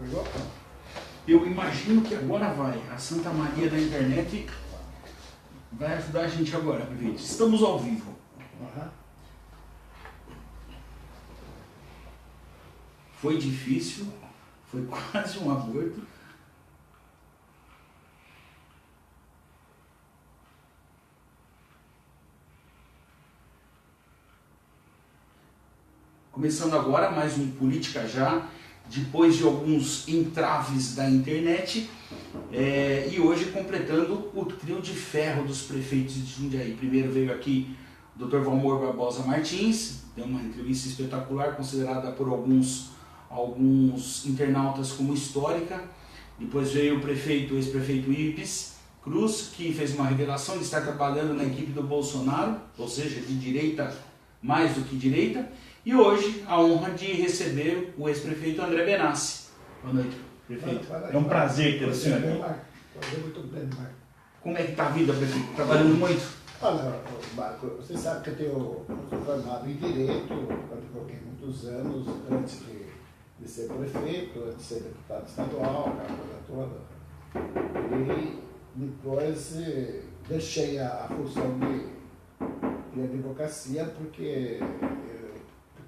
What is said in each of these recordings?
Pegou? Eu imagino que agora vai. A Santa Maria da internet vai ajudar a gente agora, prefeito. Estamos ao vivo. Uhum. Foi difícil, foi quase um aborto. Começando agora mais um Política Já, depois de alguns entraves da internet, e hoje completando o trio de ferro dos prefeitos de Jundiaí. Primeiro veio aqui o Dr. Valmor Barbosa Martins, deu uma entrevista espetacular, considerada por alguns internautas como histórica. Depois veio o prefeito, o ex-prefeito Ipes Cruz, que fez uma revelação de estar trabalhando na equipe do Bolsonaro, ou seja, de direita mais do que direita. E hoje, a honra de receber o ex-prefeito André Benassi. Boa noite, prefeito. É um prazer ter o senhor aqui. Prazer muito grande, Marco. Como é que está a vida, prefeito? Trabalhando muito? Olha, Marco, você sabe que eu sou formado em Direito, eu advoguei muitos anos antes de ser prefeito, antes de ser deputado estadual, aquela coisa toda. E depois deixei a função de advocacia porque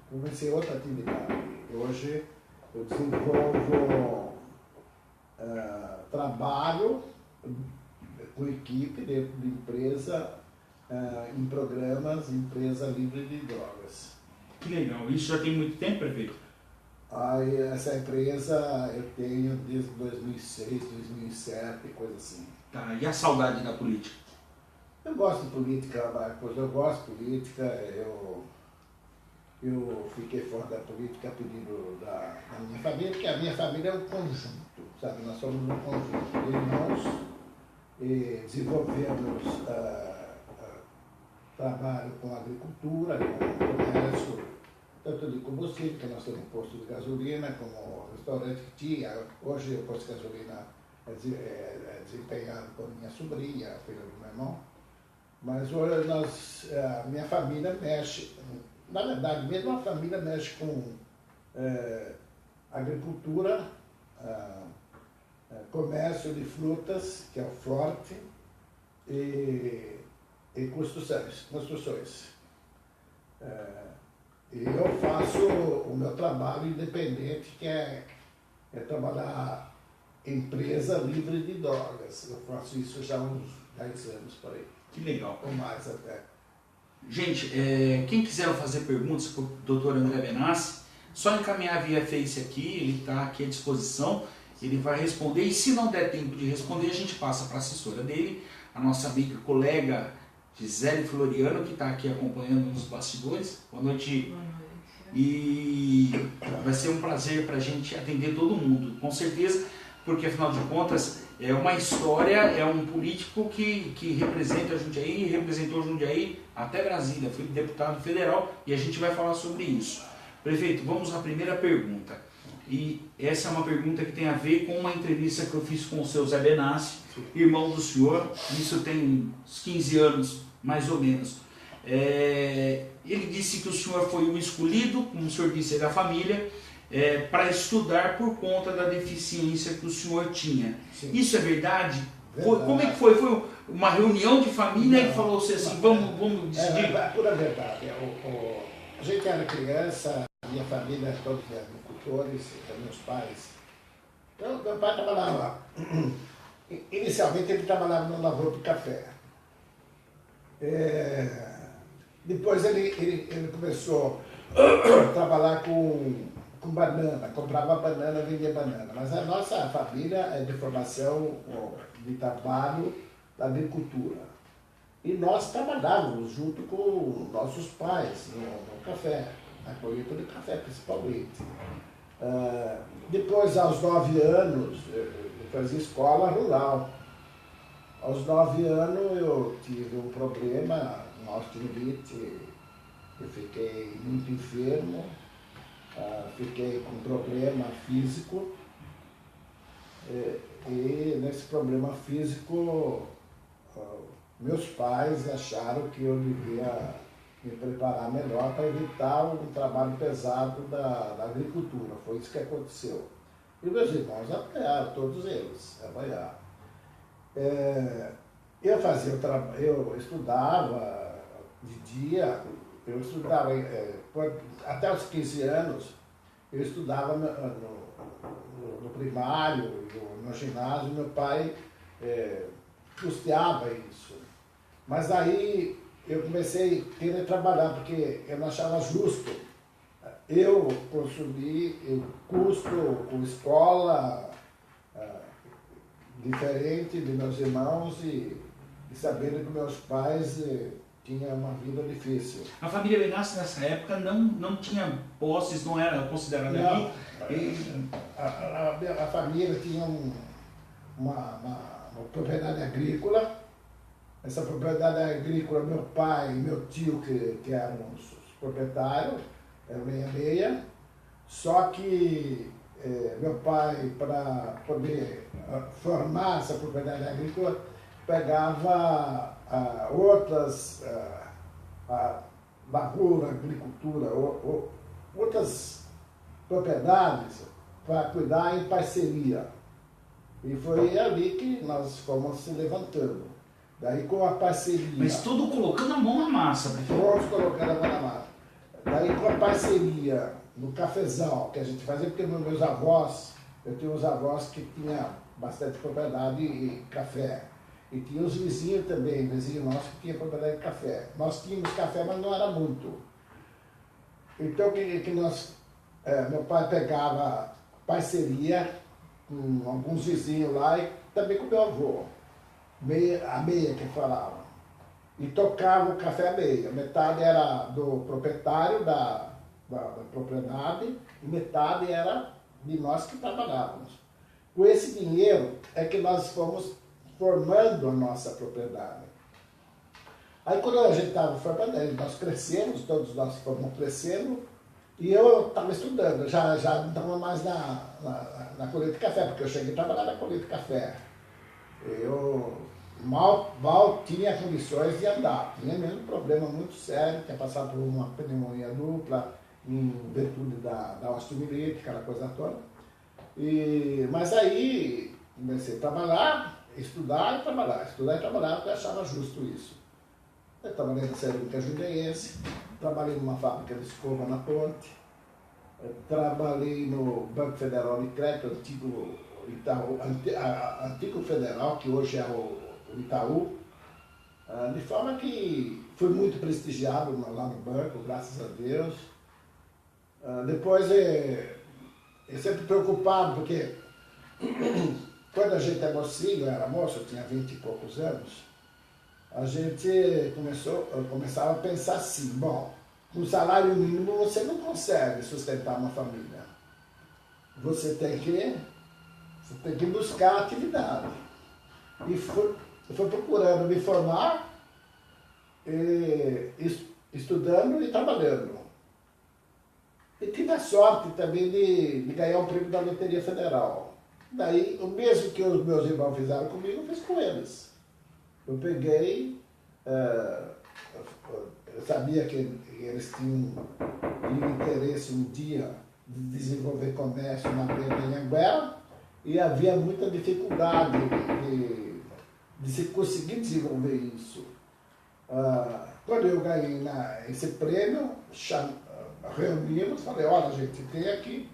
comecei outra atividade. Hoje eu desenvolvo trabalho com equipe dentro de empresa, em programas, empresa livre de drogas. Que legal. Isso já tem muito tempo, prefeito? Aí, essa empresa eu tenho desde 2006, 2007, coisa assim. Tá. E a saudade da política? Eu gosto de política, Marcos, eu gosto de política. Eu fiquei fora da política a pedido da minha família, porque a minha família é um conjunto, sabe? Nós somos um conjunto de irmãos e desenvolvemos trabalho com agricultura, com comércio, tanto de combustível, que nós temos um posto de gasolina, como restaurante que tinha. Hoje o posto de gasolina é desempenhado por minha sobrinha, filha do meu irmão. Mas hoje minha família mexe, na verdade, mesmo a família mexe com agricultura, comércio de frutas, que é o forte, e construções. E eu faço o meu trabalho independente, que é trabalhar em empresa livre de drogas. Eu faço isso já há uns 10 anos por aí. Que legal. Ou mais até. Gente, quem quiser fazer perguntas para o Dr. André Benassi, só encaminhar via Face aqui, ele está aqui à disposição, ele vai responder, e se não der tempo de responder, a gente passa para a assessora dele, a nossa amiga, colega Gisele Floriano, que está aqui acompanhando nos bastidores. Boa noite. Boa noite. E vai ser um prazer para a gente atender todo mundo, com certeza, porque afinal de contas é uma história, é um político que representa Jundiaí, representou Jundiaí até Brasília, foi deputado federal, e a gente vai falar sobre isso. Prefeito, vamos à primeira pergunta. E essa é uma pergunta que tem a ver com uma entrevista que eu fiz com o seu Zé Benassi, irmão do senhor. Isso tem uns 15 anos, mais ou menos. Ele disse que o senhor foi o escolhido, como o senhor disse, da família, para estudar por conta da deficiência que o senhor tinha. Sim. Isso é verdade? Verdade. Como é que foi? Foi uma reunião de família que falou assim, vamos decidir? É pura verdade. A gente era criança, minha família, todos agricultores, meus pais. Então, meu pai trabalhava, inicialmente ele trabalhava no lavoura de café. Depois ele começou a trabalhar com banana, comprava banana, vendia banana. Mas a nossa família é de formação de trabalho da agricultura. E nós trabalhávamos junto com nossos pais no café, na colheita de café principalmente. Depois, aos 9 anos, eu fazia escola rural. Aos 9 anos eu tive um problema, uma osteomielite, eu fiquei muito enfermo, fiquei com problema físico, e nesse problema físico meus pais acharam que eu devia me preparar melhor para evitar um trabalho pesado da agricultura. Foi isso que aconteceu. E meus irmãos apoiaram, todos eles apoiaram. Eu estudava de dia, eu estudava até os 15 anos, eu estudava no primário, no ginásio, meu pai custeava isso. Mas aí eu comecei a querer trabalhar, porque eu não achava justo eu consumir, eu custo com escola diferente de meus irmãos e sabendo que meus pais tinham uma vida difícil. A família Benassi nessa época não tinha posses, não era considerada ali? A família tinha uma propriedade agrícola. Essa propriedade agrícola, meu pai e meu tio, que eram os proprietários, eram meia-meia, só que meu pai, para poder formar essa propriedade agrícola, pegava outras lavoura, agricultura, outras propriedades para cuidar em parceria. E foi ali que nós fomos se levantando. Daí com a parceria... Mas tudo colocando a mão na massa, prefeito. Todos colocando a mão na massa. Daí com a parceria no cafezal que a gente fazia, porque meus avós, eu tinha uns avós que tinham bastante propriedade e café. E tinha os vizinhos também, vizinhos nossos que tinham propriedade de café. Nós tínhamos café, mas não era muito. Então meu pai pegava parceria com alguns vizinhos lá e também com meu avô. A meia que falava. E tocava o café a meia. Metade era do proprietário da propriedade e metade era de nós que trabalhávamos. Com esse dinheiro é que nós fomos formando a nossa propriedade. Aí quando a gente estava formando, nós crescemos, todos nós fomos crescendo, e eu estava estudando, já não estava mais na colheita de café, porque eu cheguei a trabalhar na colheita de café. Eu mal tinha condições de andar, tinha mesmo um problema muito sério, tinha passado por uma pneumonia dupla, em virtude da osteomielite, aquela coisa toda. Mas aí comecei a trabalhar, estudar e trabalhar, porque eu achava justo isso. Eu trabalhei na cerâmica jundiaense, trabalhei numa fábrica de escova na Ponte, trabalhei no Banco Federal de Crédito, antigo Itaú, antigo federal, que hoje é o Itaú, de forma que fui muito prestigiado lá no banco, graças a Deus. Depois, eu sempre preocupado, porque quando a gente é mocinho, eu era moço, eu tinha 20 e poucos anos, a gente começava a pensar assim, bom, com salário mínimo você não consegue sustentar uma família. Você tem que buscar atividade. E fui procurando me formar, estudando e trabalhando. E tive a sorte também de ganhar um prêmio da Loteria Federal. Daí, o mesmo que os meus irmãos fizeram comigo, eu fiz com eles. Eu peguei, eu sabia que eles tinham interesse um dia de desenvolver comércio na Beira de Anhanguera, e havia muita dificuldade de se conseguir desenvolver isso. Quando eu ganhei esse prêmio, reunimos, falei, olha gente, tem aqui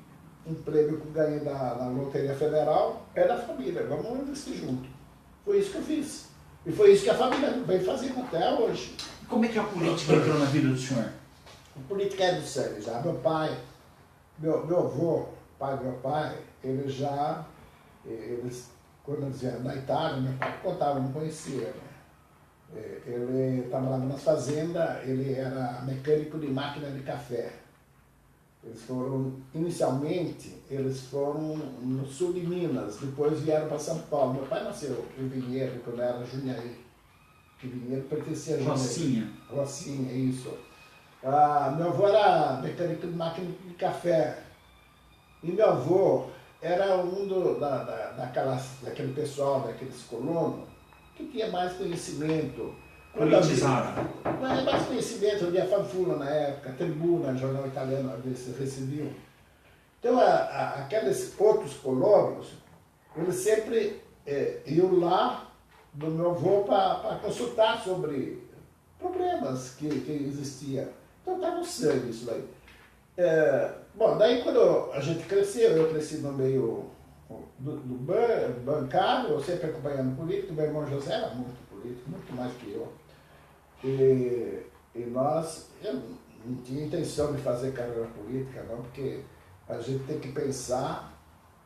um prêmio que eu ganhei da Loteria Federal, é da família, vamos investir junto. Foi isso que eu fiz. E foi isso que a família vem fazendo até hoje. Como é que a política entrou na vida do senhor? A política é do sangue já. Meu pai, meu avô, pai do meu pai, eles quando eles vieram da Itália, meu pai contava, não conhecia. Ele trabalhava nas fazendas, ele era mecânico de máquina de café. Inicialmente, eles foram no sul de Minas, depois vieram para São Paulo. Meu pai nasceu em Vinhedo, quando era Jundiaí. Que Vinhedo pertencia a Jundiaí. Rocinha, isso. Meu avô era mecânico de máquina de café. E meu avô era daquele pessoal, daqueles colonos, que tinha mais conhecimento. Politizado. Mais conhecimento, havia Fanfula na época, Tribuna, jornal italiano, eles recebiam. Então, aqueles outros colonos, eles sempre iam lá do meu avô para consultar sobre problemas que existiam. Então, está no sangue isso daí. Bom, daí quando a gente cresceu, eu cresci no meio do bancário, eu sempre acompanhando político, meu irmão José era muito político, muito mais que eu. E eu não tinha intenção de fazer carreira política, não, porque a gente tem que pensar,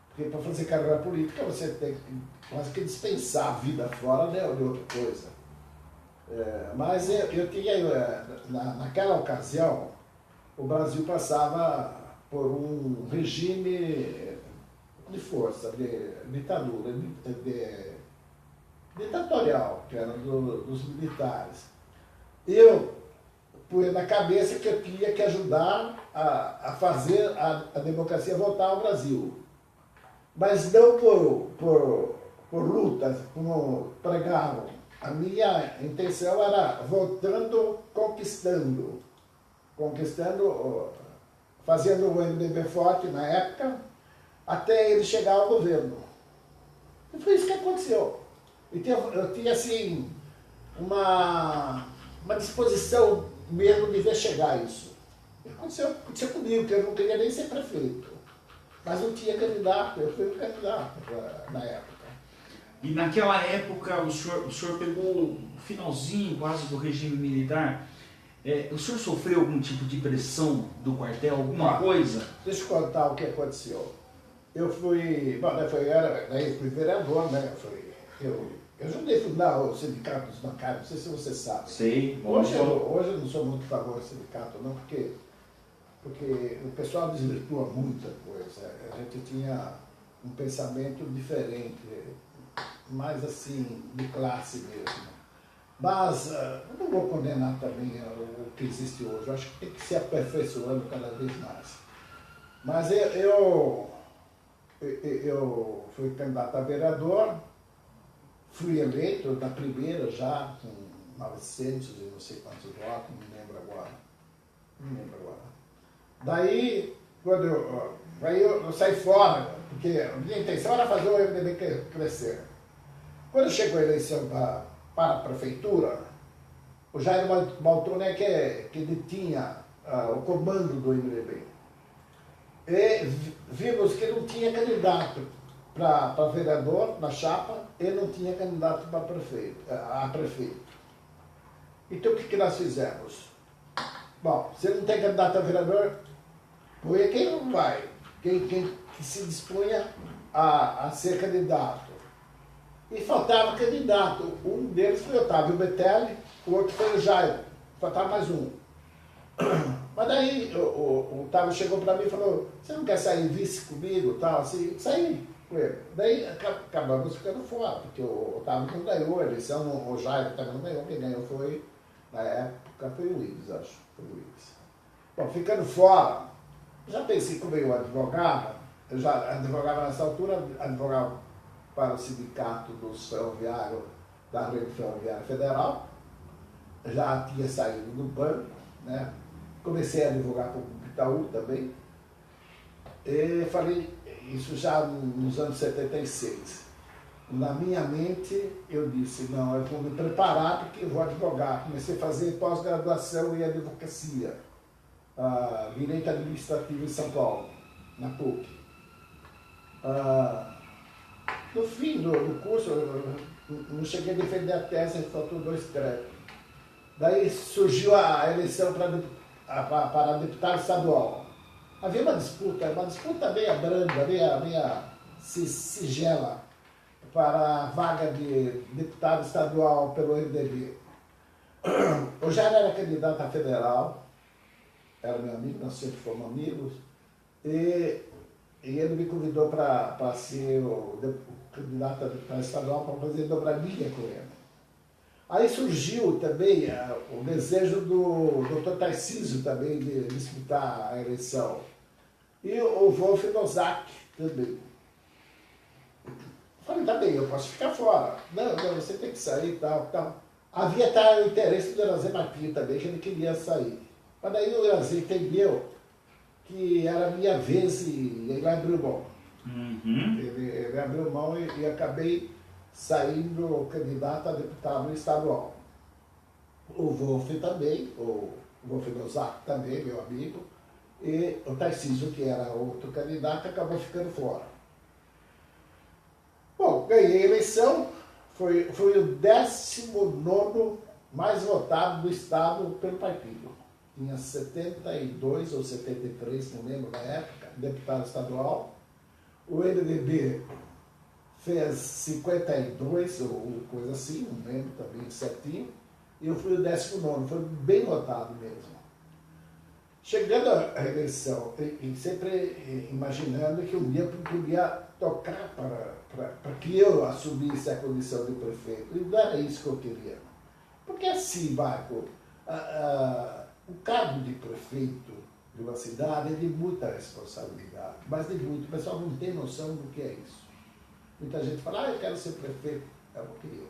porque para fazer carreira política você tem quase que dispensar a vida fora de outra coisa. Mas eu tinha, naquela ocasião, o Brasil passava por um regime de força, de ditadura, ditatorial, que era dos militares. Eu pus na cabeça que eu tinha que ajudar a fazer a democracia voltar ao Brasil. Mas não por lutas, como pregavam. A minha intenção era voltando, conquistando, fazendo o MDB forte na época, até ele chegar ao governo. E foi isso que aconteceu. Eu tinha assim, uma disposição mesmo de ver chegar isso. Aconteceu comigo, que eu não queria nem ser prefeito. Mas não tinha candidato, eu fui o candidato na época. E naquela época o senhor pegou o finalzinho quase do regime militar. O senhor sofreu algum tipo de pressão do quartel, alguma coisa? Deixa eu contar o que aconteceu. Eu fui, daí fui vereador, né? Eu ajudei a fundar o Sindicato dos Bancários, não sei se você sabe. Sei. Hoje eu não sou muito a favor do sindicato, não, porque o pessoal desvirtua muita coisa. A gente tinha um pensamento diferente, mais assim, de classe mesmo. Mas eu não vou condenar também o que existe hoje. Eu acho que tem que se aperfeiçoando cada vez mais. Mas eu fui candidato a vereador, fui eleito na primeira já, com 900 e não sei quantos votos, não me lembro agora. Daí, quando eu saí fora, porque a minha intenção era fazer o MDB crescer. Quando chegou a eleição para a prefeitura, o Jair Maltoni é que detinha o comando do MDB. E vimos que não tinha candidato para vereador na chapa e não tinha candidato para prefeito. Então o que nós fizemos? Bom, se não tem candidato a vereador, põe quem não vai, quem se dispunha a ser candidato. E faltava candidato. Um deles foi o Otávio Betelli, o outro foi o Jair. Faltava mais um. Mas daí o Otávio chegou para mim e falou, você não quer sair vice comigo? Tal, assim, saí com ele. Daí acabamos ficando fora, porque o Otávio não ganhou a eleição, o Jair também não ganhou, quem ganhou foi, na época, foi o Willis, acho. Foi o Willis. Bom, ficando fora, já pensei como eu advogava, eu já advogava nessa altura, advogava para o sindicato dos ferroviários da Rede Ferroviária Federal, já tinha saído do banco, né? Comecei a advogar para o Itaú também, e falei, isso já nos anos 76. Na minha mente, eu disse, não, eu vou me preparar porque eu vou advogar. Comecei a fazer pós-graduação em advocacia, direito administrativo em São Paulo, na PUC. No fim do curso, eu não cheguei a defender a tese, faltou 2 créditos. Daí surgiu a eleição para deputado estadual. Havia uma disputa meia branda, meia sigela, para a vaga de deputado estadual pelo MDB. Eu já era candidato a federal, era meu amigo, nós sempre fomos amigos, e ele me convidou para ser o candidato a deputado estadual para fazer dobradinha com ele. Aí surgiu também o desejo do Dr. Tarcísio também de disputar a eleição. E o Wolf Nozak também. Falei, tá bem, eu posso ficar fora. Não, você tem que sair e tal. Havia o interesse do Irazer Martins também, que ele queria sair. Mas daí o Irazer entendeu que era a minha vez e ele abriu mão. Uhum. Ele abriu mão e acabei saindo candidato a deputado estadual. O Wolf também, o Wolf Lozak também, meu amigo, e o Tarcísio, que era outro candidato, acabou ficando fora. Bom, ganhei a eleição, fui o 19º mais votado do estado pelo partido. Tinha 72 ou 73, não lembro na época, deputado estadual. O MDB fez 52 ou coisa assim, não lembro também certinho. E eu fui o 19º, foi bem votado mesmo. Chegando à eleição, e sempre imaginando que um dia podia tocar para que eu assumisse a condição de prefeito. E não era isso que eu queria. Porque assim, Marco, o cargo de prefeito de uma cidade é de muita responsabilidade, mas de muito. O pessoal não tem noção do que é isso. Muita gente fala, eu quero ser prefeito. É o que eu.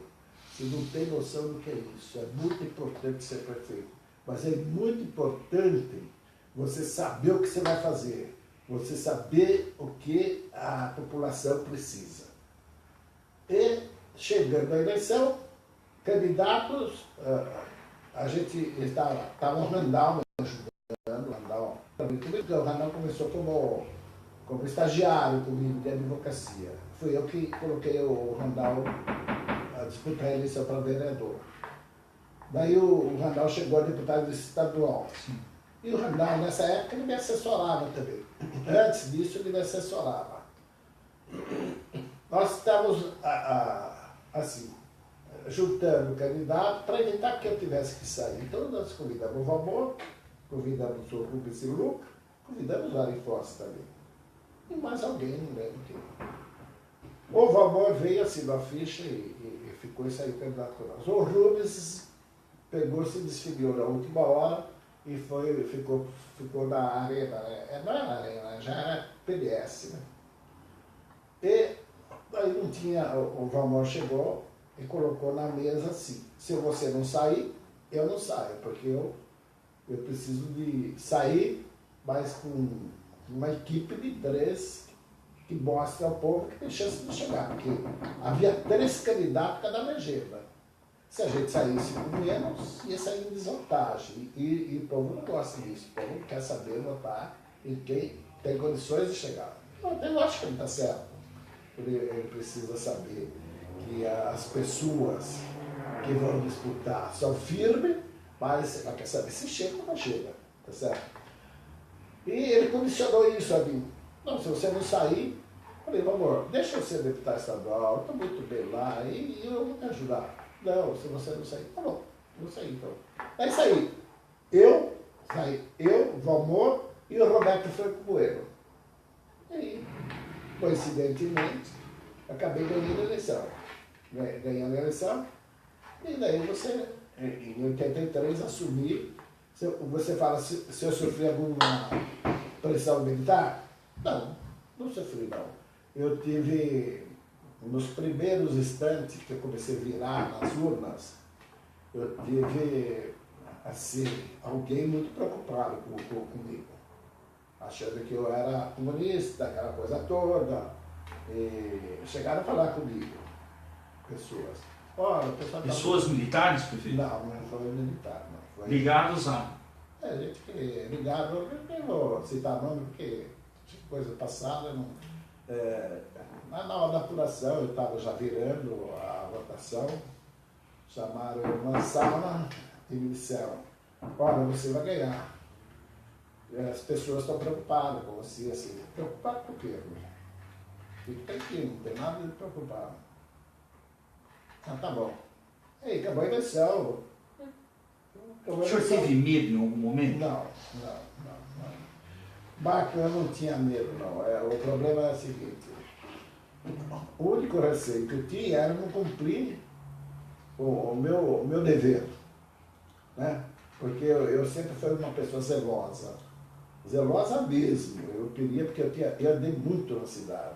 Você não tem noção do que é isso. É muito importante ser prefeito. Mas é muito importante você saber o que você vai fazer. Você saber o que a população precisa. E, chegando à eleição, candidatos, a gente estava o Randall me ajudando. O Randall começou como estagiário comigo de advocacia. Fui eu que coloquei o Randall a disputar a eleição para vereador. Daí o Randall chegou a deputado estadual. E o Randall, nessa época, ele me assessorava também. Antes disso, ele me assessorava. Nós estávamos, assim, juntando o candidato para evitar que eu tivesse que sair. Então, nós convidamos o Valmor, convidamos o Rubens e o Luca, convidamos o Ari Fosse também. E mais alguém, não lembro quem. O Valmor veio, assinou a ficha e ficou e saiu candidato com nós. O Rubens pegou, se desfiliou na última hora e ficou na arena, né? Não era arena, já era PDS, né? E aí não tinha, o Valmor chegou e colocou na mesa assim, se você não sair, eu não saio, porque eu preciso de sair, mas com uma equipe de 3 que mostra ao povo que tem chance de chegar, porque havia 3 candidatos cada legenda. Se a gente saísse com menos, ia sair em desvantagem. E o povo não gosta disso. O povo quer saber votar em quem tem condições de chegar. Eu acho que ele está certo. Ele precisa saber que as pessoas que vão disputar são firmes, mas ela quer saber se chega ou não chega. Tá certo? E ele condicionou isso a mim. Não, se você não sair, eu falei, amor, deixa eu ser deputado estadual, eu estou muito bem lá e eu vou te ajudar. Não, se você não sair, tá bom, vou sair então. Aí saí. Eu, Valmor e o Roberto Franco Bueno. E aí, coincidentemente, acabei ganhando a eleição. Ganhando a eleição, e daí você, em 83, assumir. Você fala, se eu sofri alguma pressão militar? Não, não sofri não. Eu tive, nos primeiros instantes que eu comecei a virar nas urnas, eu tive, assim, alguém muito preocupado comigo, achando que eu era comunista, aquela coisa toda, e chegaram a falar comigo, pessoas. Olha, pessoas militares, prefeito? Não foi militar, não. Foi... Ligados a... gente que ligado, eu não vou citar nome porque coisa passada, não... na hora da apuração, eu estava já virando a votação, chamaram eu numa sala e me disseram, olha, você vai ganhar. As pessoas estão preocupadas com você, assim, preocupado com o quê? Fica tranquilo, não tem nada de preocupado. Ah, tá bom. Aí, acabou a eleição. O senhor teve medo em algum momento? Não. Marco, eu não tinha medo, não. O problema é o seguinte, o único receio que eu tinha era não cumprir o meu dever, né? Porque eu sempre fui uma pessoa zelosa mesmo. Eu queria, porque eu andei muito na cidade.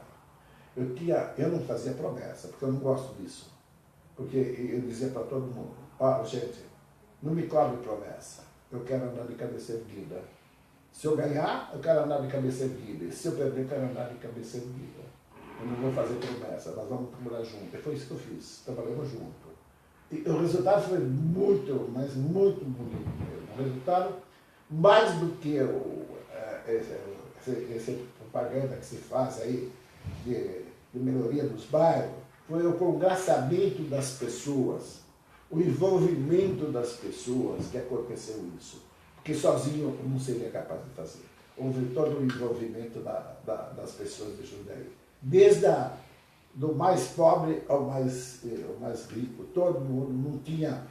Eu não fazia promessa, porque eu não gosto disso. Porque eu dizia para todo mundo, gente, não me cobre promessa, eu quero andar de cabeça erguida. Se eu ganhar, eu quero andar de cabeça erguida. E se eu perder, eu quero andar de cabeça erguida. Eu não vou fazer promessa, nós vamos trabalhar junto. E foi isso que eu fiz, trabalhamos junto. E o resultado foi muito, mas muito bonito mesmo. O resultado, mais do que essa propaganda que se faz aí de melhoria dos bairros, foi o congraçamento das pessoas, o envolvimento das pessoas que aconteceu isso. Porque sozinho eu não seria capaz de fazer. Houve todo o envolvimento das pessoas de Jundiaí. Desde do mais pobre ao mais rico. Todo mundo, não tinha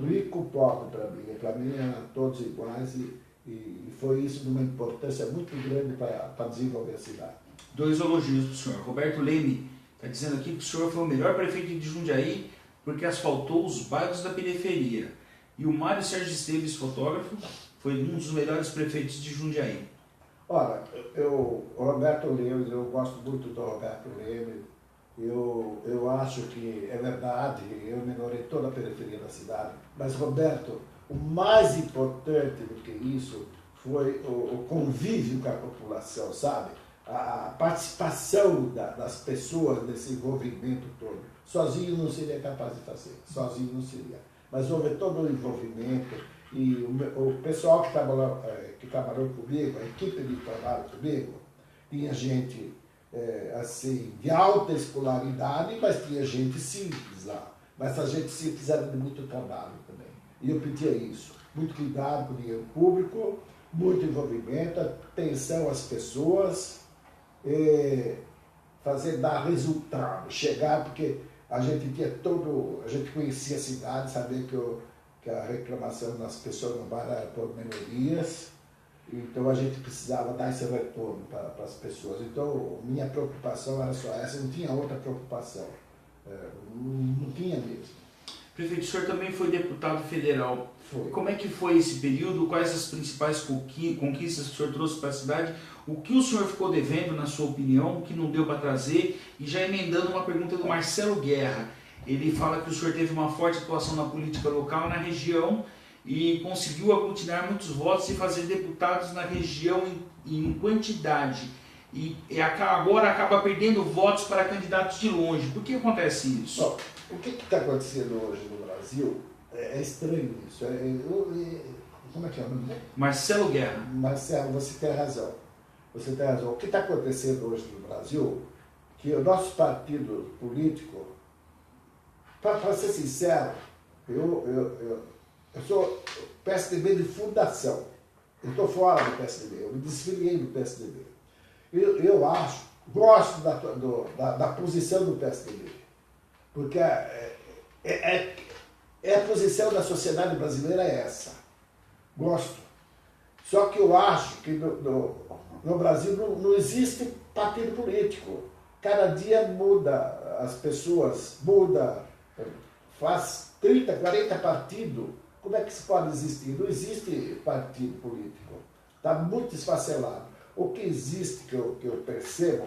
rico ou pobre para mim. Para mim eram todos iguais e foi isso de uma importância muito grande para desenvolver a cidade. 2 elogios para o senhor. Roberto Leme está dizendo aqui que o senhor foi o melhor prefeito de Jundiaí porque asfaltou os bairros da periferia. E o Mário Sérgio Esteves, fotógrafo, foi um dos melhores prefeitos de Jundiaí. Olha, o Roberto Leme, eu gosto muito do Roberto Leme. Eu acho que é verdade, eu melhorei toda a periferia da cidade. Mas, Roberto, o mais importante do que isso foi o convívio com a população, sabe? A participação das pessoas nesse envolvimento todo. Sozinho não seria capaz de fazer, sozinho não seria. Mas houve todo o envolvimento e o pessoal que trabalhou comigo, a equipe de trabalho comigo, tinha gente assim, de alta escolaridade, mas tinha gente simples lá. Mas a gente simples era de muito trabalho também. E eu pedia isso, muito cuidado com o dinheiro público, muito envolvimento, atenção às pessoas, dar resultado, chegar, porque a gente conhecia a cidade, sabia que a reclamação das pessoas no bairro era por melhorias, então a gente precisava dar esse retorno para as pessoas. Então minha preocupação era só essa, não tinha outra preocupação, não tinha mesmo. Prefeito, o senhor também foi deputado federal. Foi. Como é que foi esse período? Quais as principais conquistas que o senhor trouxe para a cidade? O que o senhor ficou devendo, na sua opinião, o que não deu para trazer? E já emendando uma pergunta do Marcelo Guerra. Ele fala que o senhor teve uma forte atuação na política local na região e conseguiu aglutinar muitos votos e fazer deputados na região em quantidade. E agora acaba perdendo votos para candidatos de longe. Por que acontece isso? Bom, o que está acontecendo hoje no Brasil é estranho isso. Como é que é o nome dele? Marcelo Guerra. Marcelo, você tem razão. Você tem razão. O que está acontecendo hoje no Brasil, que o nosso partido político, para ser sincero, eu sou PSDB de fundação. Eu estou fora do PSDB, eu me desfiliei do PSDB. Eu gosto da posição do PSDB, porque a posição da sociedade brasileira é essa. Gosto. Só que eu acho que no Brasil não existe partido político. Cada dia muda, as pessoas mudam, faz 30, 40 partidos. Como é que isso pode existir? Não existe partido político. Está muito esfacelado. O que existe, que eu percebo,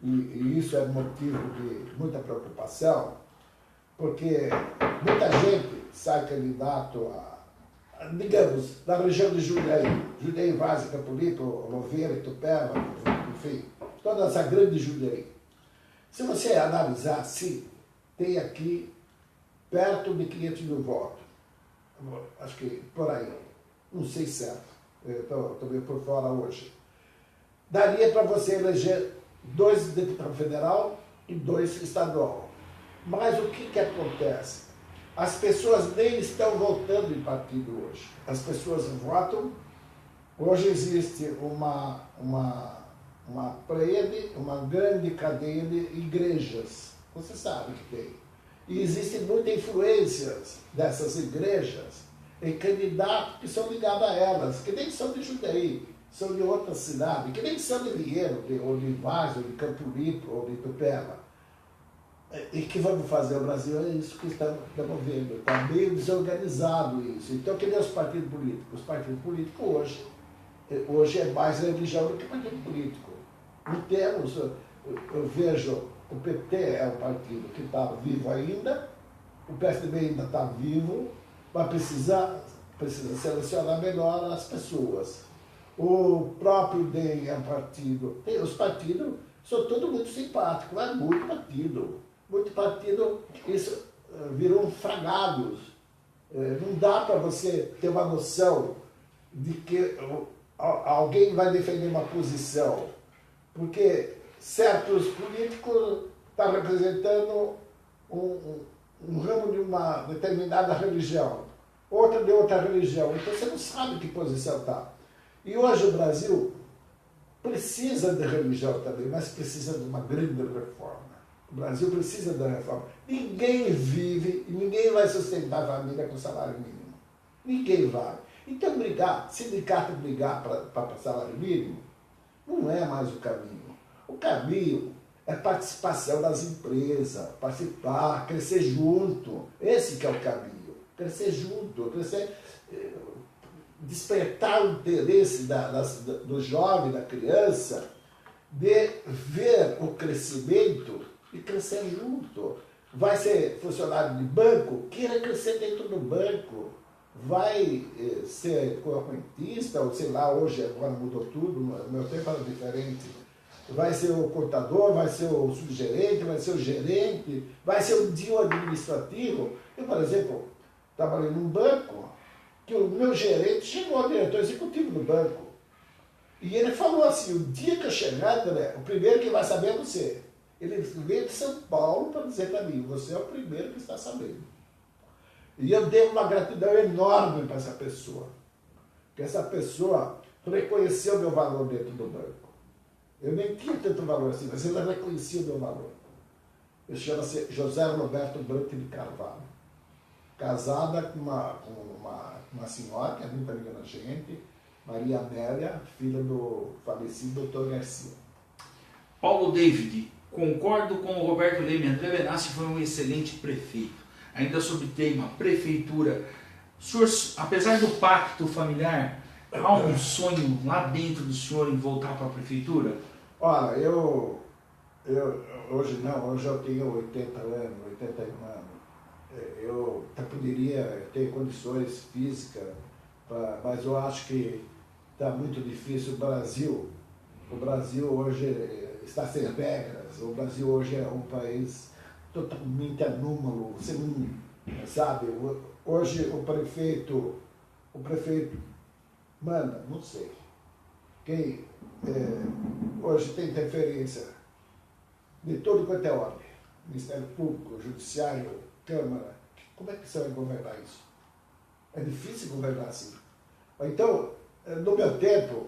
e isso é motivo de muita preocupação, porque muita gente sai candidato digamos, da região de Jundiaí, Várzea, Campolipo, Louveira, Itupeva, enfim, toda essa grande Jundiaí. Se você analisar, sim, tem aqui perto de 500 mil votos. Acho que por aí, não sei certo, estou meio por fora hoje. Daria para você eleger 2 deputados federal e 2 estadual. Mas o que acontece? As pessoas nem estão votando em partido hoje. As pessoas votam. Hoje existe uma pleiade, uma grande cadeia de igrejas. Você sabe que tem. E existe muita influência dessas igrejas em candidatos que são ligados a elas, que nem são de Jundiaí, são de outra cidade, que nem são de Vinhedo, ou de Várzea, ou de Campo Limpo, ou de Itupeva. E que vamos fazer? O Brasil é isso que estamos vendo. Está meio desorganizado isso. Então, que nem os partidos políticos? Os partidos políticos hoje é mais religião do que partido político. Não temos, eu vejo, o PT é um partido que está vivo ainda, o PSDB ainda está vivo, mas precisa selecionar melhor as pessoas. O próprio DEM é um partido. Os partidos são todos muito simpáticos, mas muito partido. Muito partido, isso virou fragados. Não dá para você ter uma noção de que alguém vai defender uma posição, porque certos políticos estão representando um ramo de uma determinada religião, outra de outra religião, então você não sabe que posição está. E hoje o Brasil precisa de religião também, mas precisa de uma grande reforma. O Brasil precisa da reforma. Ninguém vive e ninguém vai sustentar a família com salário mínimo. Ninguém vai. Então sindicato brigar para salário mínimo, não é mais o caminho. O caminho é participação das empresas, participar, crescer junto. Esse que é o caminho. Crescer junto, despertar o interesse do jovem, da criança, de ver o crescimento e crescer junto. Vai ser funcionário de banco, queira crescer dentro do banco. Vai ser correntista, ou sei lá, hoje agora mudou tudo, no meu tempo era diferente. Vai ser o contador, vai ser o subgerente, vai ser o gerente, vai ser o dia administrativo. Eu, por exemplo, trabalhei num banco, que o meu gerente chegou ao diretor executivo do banco. E ele falou assim, o dia que eu chegar, André, o primeiro que vai saber é você. Ele veio de São Paulo para dizer para mim, você é o primeiro que está sabendo. E eu dei uma gratidão enorme para essa pessoa. Porque essa pessoa reconheceu o meu valor dentro do banco. Eu nem tinha tanto valor assim, mas ele reconhecia o meu valor. Ele chama-se José Roberto Branco de Carvalho. Casada com uma senhora, que é muito amiga da gente, Maria Amélia, filha do falecido Dr. Garcia. Paulo David, concordo com o Roberto Leme. André Benassi foi um excelente prefeito. Ainda sobre o tema prefeitura, o senhor, apesar do pacto familiar, há um sonho lá dentro do senhor em voltar para a prefeitura? Olha, hoje eu tenho 80 anos, 81 anos. Eu até poderia ter condições físicas, mas eu acho que está muito difícil. O Brasil hoje está sem regras, o Brasil hoje é um país totalmente anômalo, você não sabe, hoje o prefeito manda, não sei, quem hoje tem interferência de todo quanto é ordem, Ministério Público, Judiciário, Câmara, como é que você vai governar isso? É difícil governar assim. Então, no meu tempo,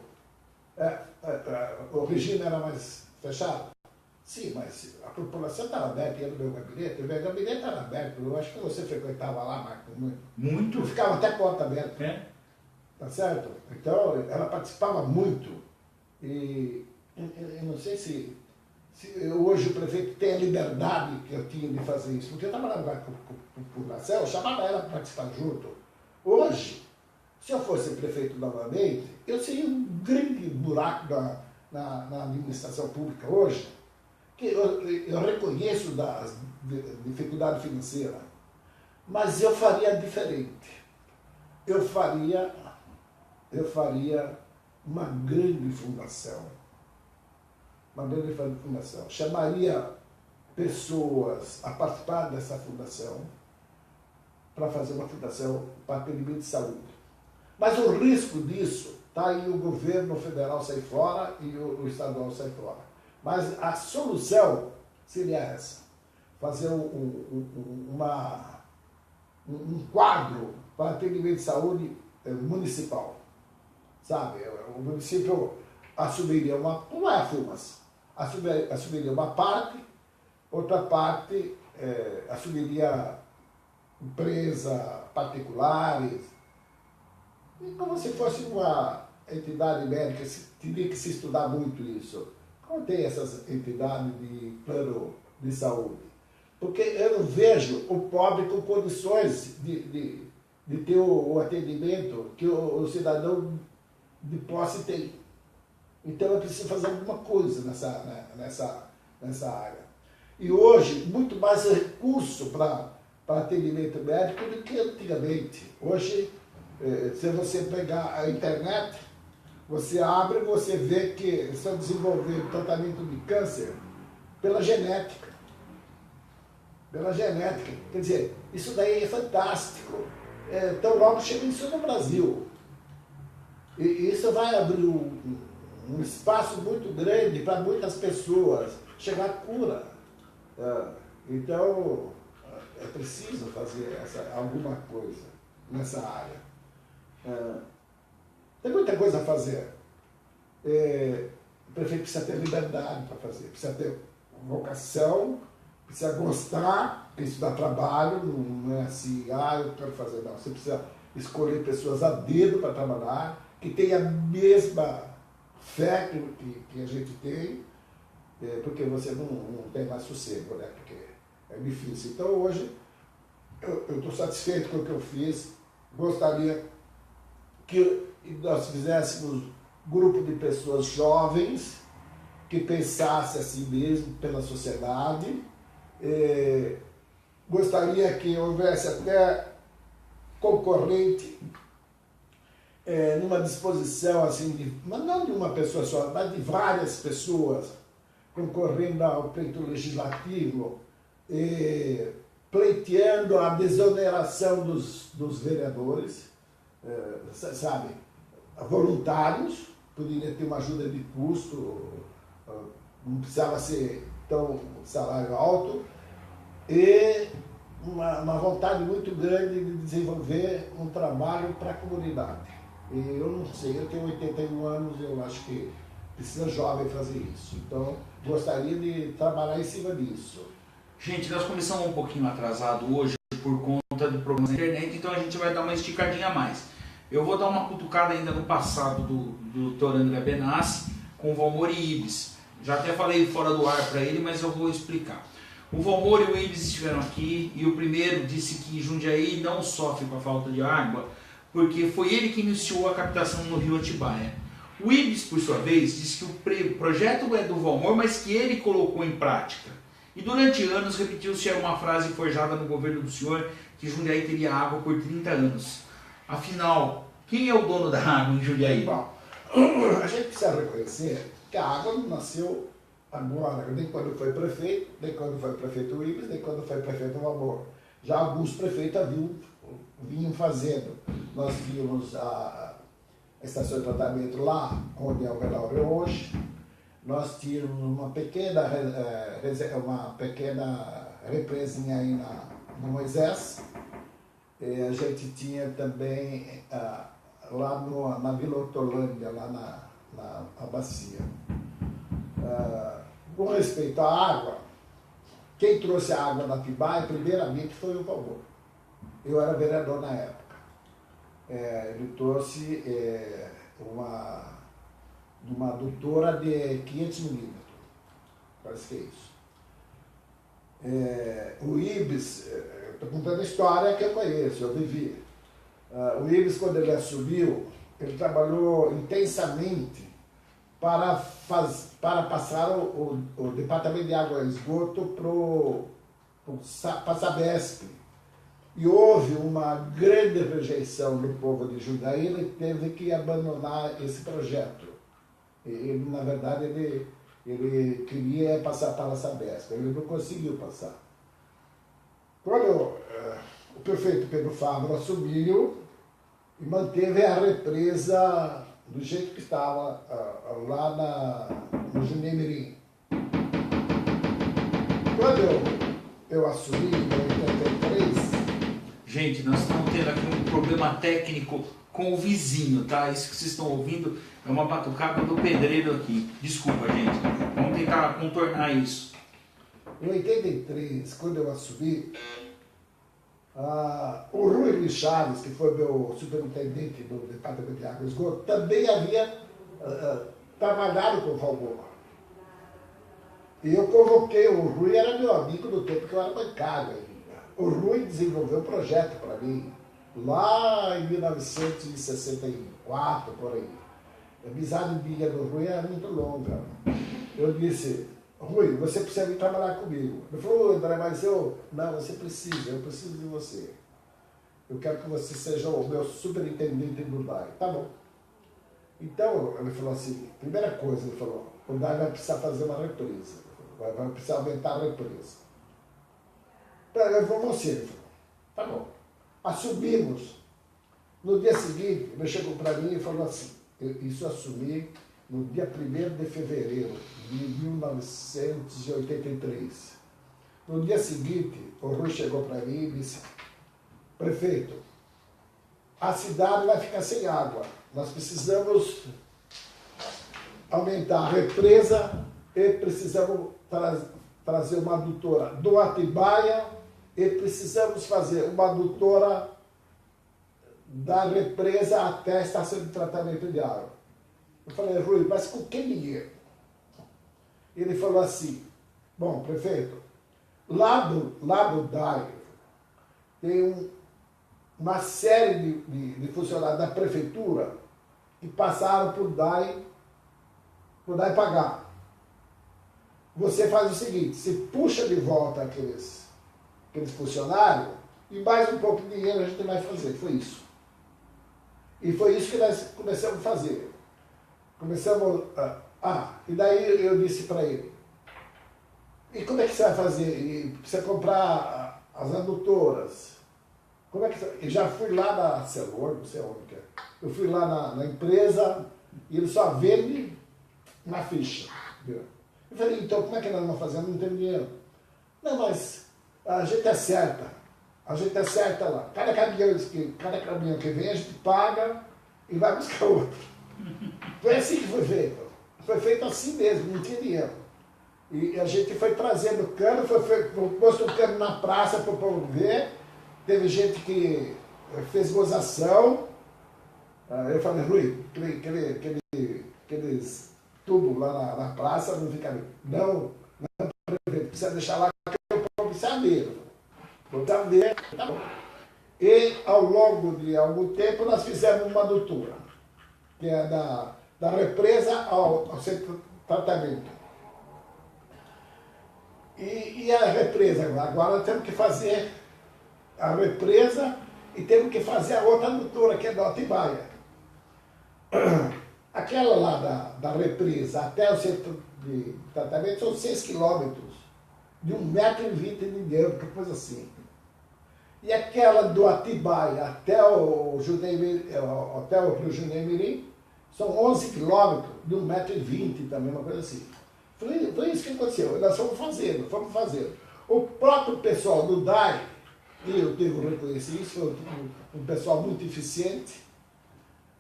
o regime era mais fechado. Sim, mas a população estava aberta, ia no meu gabinete era aberto, eu acho que você frequentava lá, Marco, muito. Muito. Eu ficava até porta aberta. É. Tá certo? Então, ela participava muito. E eu não sei se hoje o prefeito tem a liberdade que eu tinha de fazer isso, porque eu trabalhava com a população, eu chamava ela para participar junto. Hoje, se eu fosse prefeito novamente, eu seria um grande buraco na administração pública hoje, que eu reconheço da dificuldade financeira, mas eu faria diferente. Eu faria uma grande fundação. Uma grande fundação. Chamaria pessoas a participar dessa fundação para fazer uma fundação para atendimento de saúde. Mas o risco disso está aí o governo federal sai fora e o estadual sai fora. Mas a solução seria essa, fazer um quadro para atendimento de saúde municipal. Sabe, o município assumiria não é a FUMAS, assumiria uma parte, outra parte assumiria empresa particulares, e como se fosse uma entidade médica, teria que se estudar muito isso. Como tem essas entidades de plano de saúde? Porque eu não vejo o pobre com condições de ter o atendimento que o cidadão de posse tem. Então eu preciso fazer alguma coisa nessa área. E hoje, muito mais recurso para atendimento médico do que antigamente. Hoje, se você pegar a internet, Você abre e você vê que estão desenvolvendo tratamento de câncer pela genética. Pela genética. Quer dizer, isso daí é fantástico. Então logo chega isso no Brasil. E isso vai abrir um espaço muito grande para muitas pessoas chegar à cura. Então, é preciso fazer alguma coisa nessa área. Tem muita coisa a fazer. O prefeito precisa ter liberdade para fazer, precisa ter vocação, precisa gostar, porque isso dá trabalho, não é assim, eu quero fazer, não. Você precisa escolher pessoas a dedo para trabalhar, que tenham a mesma fé que a gente tem, porque você não tem mais sossego, né? Porque é difícil. Então hoje eu estou satisfeito com o que eu fiz, gostaria que nós fizéssemos grupo de pessoas jovens que pensasse assim mesmo pela sociedade. Gostaria que houvesse até concorrente numa disposição assim, mas não de uma pessoa só, mas de várias pessoas concorrendo ao pleito legislativo, pleiteando a desoneração dos vereadores, sabe, voluntários, poderia ter uma ajuda de custo, não precisava ser tão salário alto, e uma vontade muito grande de desenvolver um trabalho para a comunidade. E eu não sei, eu tenho 81 anos, eu acho que precisa jovem fazer isso. Então, gostaria de trabalhar em cima disso. Gente, nós começamos um pouquinho atrasado hoje por conta de problemas na internet, então a gente vai dar uma esticadinha a mais. Eu vou dar uma cutucada ainda no passado do Dr. André Benassi com o Valmor e Ibis. Já até falei fora do ar para ele, mas eu vou explicar. O Valmor e o Ibis estiveram aqui e o primeiro disse que Jundiaí não sofre com a falta de água porque foi ele que iniciou a captação no rio Atibaia. O Ibis, por sua vez, disse que o projeto é do Valmor, mas que ele colocou em prática. E durante anos repetiu-se uma frase forjada no governo do senhor que Jundiaí teria água por 30 anos. Afinal, quem é o dono da água em Jundiaí? Bom, a gente precisa reconhecer que a água não nasceu agora, nem quando foi prefeito, nem quando foi prefeito Ibis, nem quando foi prefeito Valmor. Já alguns prefeitos vinham fazendo. Nós vimos a estação de tratamento lá, onde é o velório hoje. Nós tínhamos uma pequena represinha aí no Moisés. E a gente tinha também lá na Vila Hortolândia, lá na bacia. Com respeito à água, quem trouxe a água da Atibaia, primeiramente, foi o Valmor. Eu era vereador na época. Ele trouxe uma adutora de 500 milímetros. Parece que é isso. O Ibis, estou contando a história que eu conheço, eu vivi. O Ibis, quando ele assumiu, ele trabalhou intensamente para passar o Departamento de Água e Esgoto para a Sabesp. E houve uma grande rejeição do povo de Jundiaí, ele teve que abandonar esse projeto. Ele, na verdade, ele queria passar para a Sabesp, ele não conseguiu passar. Quando o prefeito Pedro Fávaro assumiu e manteve a represa do jeito que estava lá no Jundiaí. Quando eu assumi em 83... Gente, nós estamos tendo aqui um problema técnico com o vizinho, tá? Isso que vocês estão ouvindo é uma batucada do pedreiro aqui. Desculpa, gente. Vamos tentar contornar isso. Em 83, quando eu assumi, o Rui Luiz Chaves, que foi meu superintendente do Departamento de Água e Esgoto, também havia trabalhado com o Valmor. E eu convoquei, o Rui era meu amigo do tempo que eu era bancário ainda. O Rui desenvolveu um projeto para mim, lá em 1964, por aí. A amizade minha do Rui era muito longa. Eu disse, Rui, você precisa vir trabalhar comigo. Ele falou, André, mas eu preciso de você. Eu quero que você seja o meu superintendente do DAI. Tá bom. Então, ele falou assim, primeira coisa, ele falou, o DAI vai precisar fazer uma represa, vai precisar aumentar a represa. Eu falei, você, ele falou, tá bom. Assumimos. No dia seguinte, ele chegou para mim e falou assim, isso eu assumi no dia 1º de fevereiro de 1983. No dia seguinte, o Rui chegou para mim e disse, prefeito, a cidade vai ficar sem água. Nós precisamos aumentar a represa e precisamos trazer uma adutora do Atibaia e precisamos fazer uma adutora da represa até a estação de tratamento de água. Eu falei, Rui, mas com que dinheiro? Ele falou assim, bom, prefeito, lá do DAI tem uma série de funcionários da prefeitura que passaram por DAI pagar. Você faz o seguinte, você puxa de volta aqueles funcionários e mais um pouco de dinheiro a gente vai fazer. Foi isso. E foi isso que nós começamos a fazer. E daí eu disse para ele, e como é que você vai fazer? E precisa comprar as adutoras. Como é que você... Eu já fui lá na Celor, não sei onde que é. Eu fui lá na empresa e ele só vende na ficha. Viu? Eu falei, então como é que nós vamos fazer? Não tem dinheiro. Não, mas a gente acerta. A gente acerta lá. Cada caminhão que vem, a gente paga e vai buscar outro. Foi assim que foi feito. Foi feito assim mesmo, não tinha dinheiro. E a gente foi trazendo cano, foi posto um cano na praça para o povo ver. Teve gente que fez gozação. Eu falei, Rui, aqueles tubos lá na praça não fica bem. Não, precisa deixar lá que o povo precisa ver. Tá bom. E ao longo de algum tempo nós fizemos uma adutora, que é da represa ao centro de tratamento. E a represa, agora temos que fazer a represa e temos que fazer a outra adutora, que é do Atibaia. Aquela lá da represa até o centro de tratamento são 6 quilômetros, de 1,20 m de diâmetro, coisa assim. E aquela do Atibaia até o Rio Junemirim são 11 quilômetros, de 1,20 m também, uma coisa assim. Foi isso que aconteceu. Nós fomos fazendo. O próprio pessoal do DAI, e eu devo reconhecer isso, foi um pessoal muito eficiente,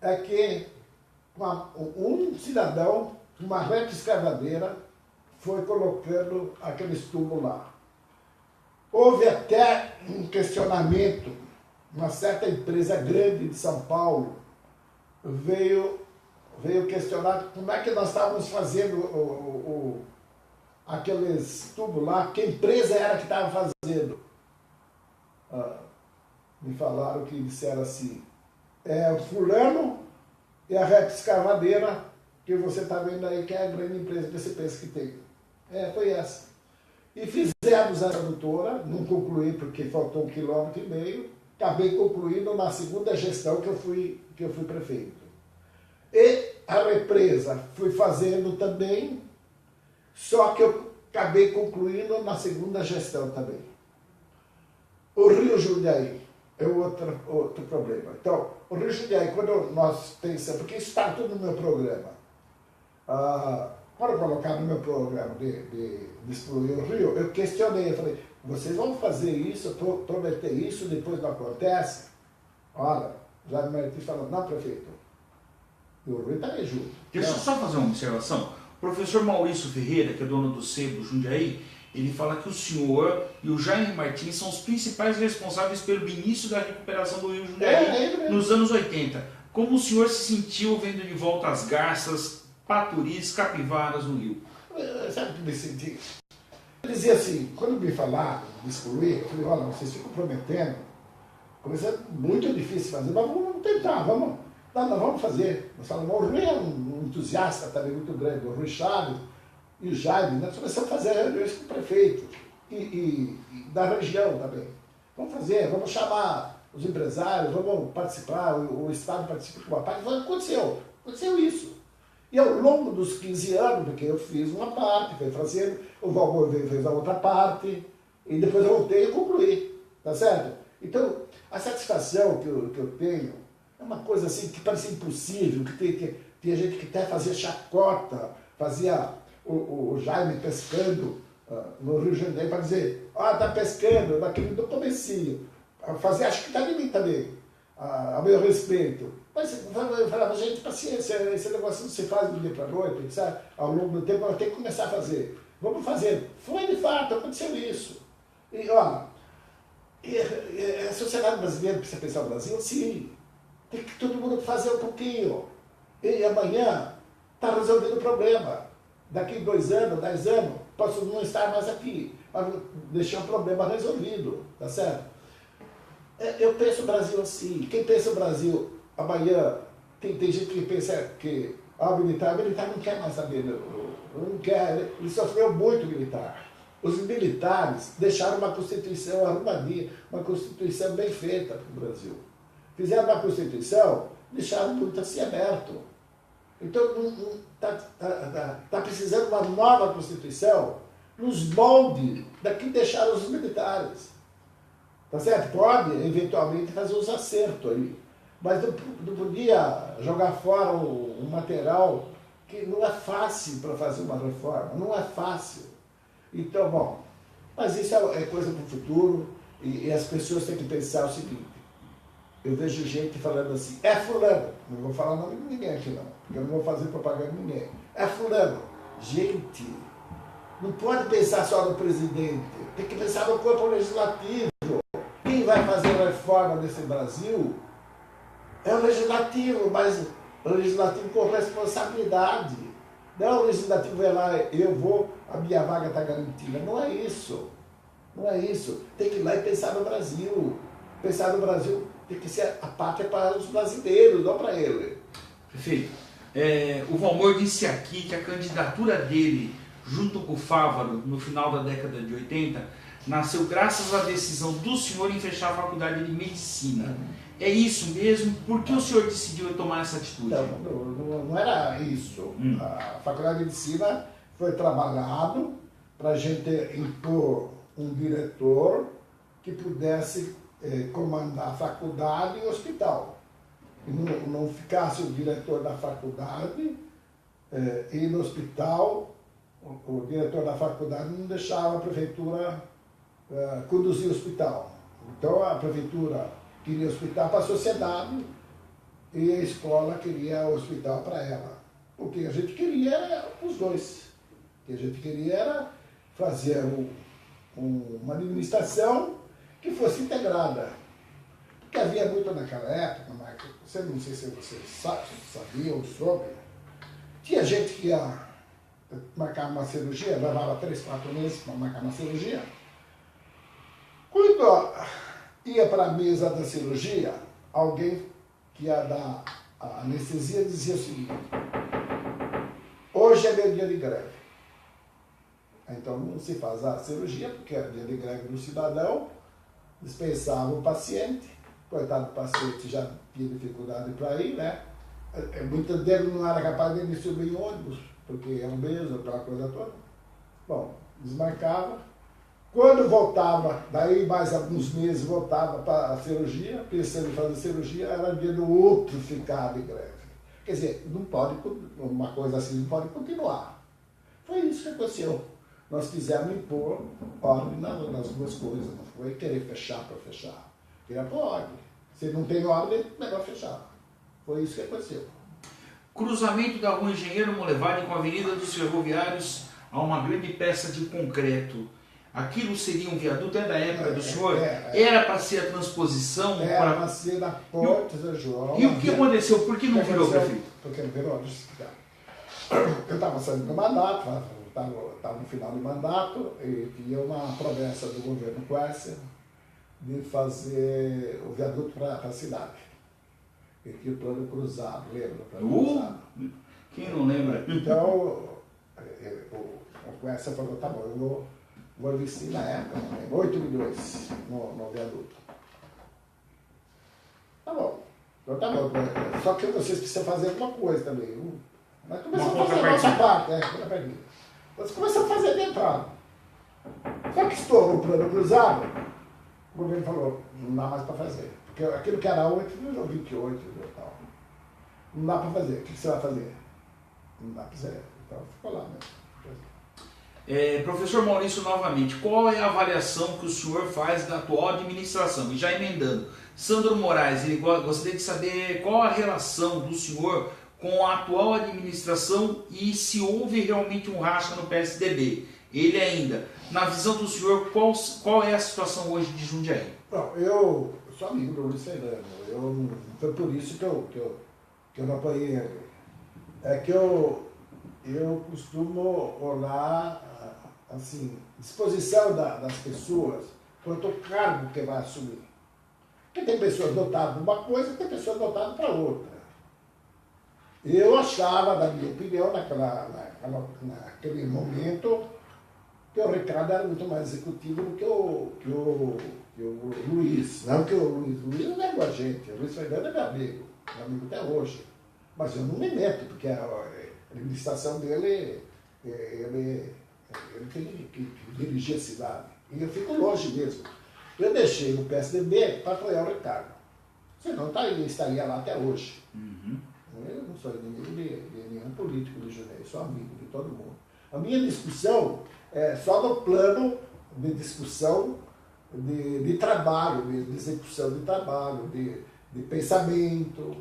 é que um cidadão, uma reta escavadeira, foi colocando aqueles tubos lá. Houve até um questionamento, uma certa empresa grande de São Paulo veio questionar como é que nós estávamos fazendo aqueles tubos lá, que empresa era que estava fazendo. Me falaram que disseram assim, é o fulano e a reta escavadeira que você está vendo aí, que é a grande empresa que você pensa que tem. Foi essa. E fizemos a adutora, não concluí porque faltou 1,5 km, acabei concluindo na segunda gestão que eu fui prefeito. E a represa fui fazendo também, só que eu acabei concluindo na segunda gestão também. O Rio Jundiaí é outro problema. Então, o Rio Jundiaí, quando nós pensamos, porque isso está tudo no meu programa, para colocar no meu programa de excluir o Rio, eu questionei, eu falei, vocês vão fazer isso, prometer isso, depois não acontece? Olha, já me meti falando, não, prefeito, e o Rio está aí junto. Deixa eu só fazer uma observação. O professor Maurício Ferreira, que é dono do sebo Jundiaí, ele fala que o senhor e o Jaime Martins são os principais responsáveis pelo início da recuperação do Rio Jundiaí nos anos 80. Como o senhor se sentiu vendo de volta as garças, paturis, capivaras no rio? Sabe o que me senti? Eu dizia assim, quando me falaram de excluir, eu falei, olha, vocês ficam prometendo, começando muito difícil fazer, mas vamos tentar, vamos fazer. Nós falamos, o Rui é um entusiasta também muito grande, o Rui Chaves e o Jaime, nós começamos a fazer reuniões com o prefeito e da região também. Vamos fazer, vamos chamar os empresários, vamos participar, o Estado participa com uma parte, aconteceu. Aconteceu isso. E ao longo dos 15 anos, porque eu fiz uma parte, foi fazendo, o Valmor fez a outra parte, e depois eu voltei e concluí, tá certo? Então, a satisfação que eu tenho é uma coisa assim que parece impossível, que tem gente que até fazia chacota, fazia o Jaime pescando no Rio de Janeiro para dizer, tá pescando, daquele do comecinho. Fazia, acho que está de mim também, a meu respeito. Mas eu falava, gente, paciência, esse negócio não se faz do dia para a noite, sabe? Ao longo do tempo ela tem que começar a fazer. Vamos fazer. Foi de fato, aconteceu isso. E, a sociedade brasileira precisa pensar no Brasil? Sim. Tem que todo mundo fazer um pouquinho. E amanhã está resolvendo o problema. Daqui 2 anos, 10 anos, posso não estar mais aqui, mas deixar o problema resolvido, tá certo? Eu penso o Brasil assim. Quem pensa o Brasil amanhã, tem gente que pensa que o militar não quer mais saber, não quer, ele sofreu muito militar. Os militares deixaram uma Constituição arrumadinha, uma Constituição bem feita para o Brasil. Fizeram uma Constituição, deixaram muito assim aberto. Então, está precisando de uma nova Constituição nos moldes daqui deixaram os militares. Tá certo? Pode, eventualmente, fazer os acertos aí. Mas não podia jogar fora um material que não é fácil para fazer uma reforma. Não é fácil. Então, bom, mas isso é coisa para o futuro e as pessoas têm que pensar o seguinte. Eu vejo gente falando assim, é fulano. Não vou falar nome de ninguém aqui não, porque eu não vou fazer propaganda de ninguém. É fulano. Gente, não pode pensar só no presidente. Tem que pensar no corpo legislativo. Quem vai fazer a reforma nesse Brasil é o legislativo, mas o legislativo com responsabilidade. Não o legislativo vai lá, a minha vaga está garantida. Não é isso. Não é isso. Tem que ir lá e pensar no Brasil. Pensar no Brasil tem que ser a pátria para os brasileiros, não para ele. Perfeito. O Valmor disse aqui que a candidatura dele, junto com o Fávaro, no final da década de 80, nasceu graças à decisão do senhor em fechar a faculdade de medicina. É isso mesmo? Por que o senhor decidiu tomar essa atitude? Não era isso. A faculdade de medicina foi trabalhado para a gente impor um diretor que pudesse comandar a faculdade e o hospital. E não ficasse o diretor da faculdade e no hospital, o diretor da faculdade não deixava a prefeitura conduzir o hospital. Então a prefeitura queria hospital para a sociedade e a escola queria o hospital para ela. O que a gente queria era os dois. O que a gente queria era fazer uma administração que fosse integrada. Porque havia muito naquela época, Marcos, não sei se você sabia ou soube, tinha gente que ia marcar uma cirurgia, levava 3, 4 meses para marcar uma cirurgia. Quando ia para a mesa da cirurgia, alguém que ia dar a anestesia dizia o seguinte, hoje é meu dia de greve. Então não se faz a cirurgia, porque era dia de greve do cidadão, dispensava o paciente, coitado do paciente já tinha dificuldade para ir, né? Muitos deles não era capaz de subir em ônibus, porque era mesmo, aquela coisa toda. Bom, desmarcava. Quando voltava, daí mais alguns meses voltava para a cirurgia, pensando em fazer cirurgia, era dia do outro ficar de greve. Quer dizer, não pode, uma coisa assim não pode continuar. Foi isso que aconteceu. Nós quisemos impor ordem nas duas coisas, não foi querer fechar para fechar. Queria pôr ordem. Se não tem ordem, melhor fechar. Foi isso que aconteceu. Cruzamento da Rua Engenheiro Molevade com a Avenida dos Ferroviários a uma grande peça de concreto. Aquilo seria um viaduto, é da época do senhor? Era para ser a transposição? Era para ser da Ponte São João. E o que aconteceu? Por que não virou, prefeito? Porque não virou, deixa eu explicar. Eu estava saindo do mandato, estava no final do mandato, e tinha uma promessa do governo Quércia de fazer o viaduto para a cidade. E tinha o plano cruzado, lembra? Cruzado. Quem não lembra? Então, o Quércia falou, tá bom, eu vou investir na época, 8 milhões no viaduto. Tá bom. Então tá bom, só que vocês precisam fazer alguma coisa também. Nós começamos a fazer a contrapartida. nossa parte, contrapartida. Nós começamos a fazer de entrada. Só que estourou o plano cruzado, o governo falou, não dá mais para fazer. Porque aquilo que era 8 virou 28 e tal. Não dá para fazer. O que você vai fazer? Não dá para fazer. Então ficou lá mesmo. Professor Maurício, novamente, qual é a avaliação que o senhor faz da atual administração? E já emendando, Sandro Moraes, ele gostaria de saber qual a relação do senhor com a atual administração e se houve realmente um racha no PSDB. Ele ainda, na visão do senhor, qual é a situação hoje de Jundiaí? Bom, eu sou amigo do Luiz Fernando. Foi por isso que eu não apoiei ele. É que eu costumo olhar, assim, disposição das pessoas quanto ao cargo que vai assumir. Porque tem pessoas dotadas de uma coisa e tem pessoas dotadas para outra. Eu achava, na minha opinião, naquele momento, que o Ricardo era muito mais executivo do que o Luiz. Não que o Luiz não é igual a gente. O Luiz Fernando é meu amigo até hoje. Mas eu não me meto, porque a administração dele, ele tem que dirigir a cidade. E eu fico longe mesmo. Eu deixei o PSDB para apoiar o Ricardo. Senão ele estaria lá até hoje. Uhum. Eu não sou inimigo de nenhum político de Jundiaí, sou amigo de todo mundo. A minha discussão é só no plano de discussão de trabalho, de execução de trabalho, de pensamento,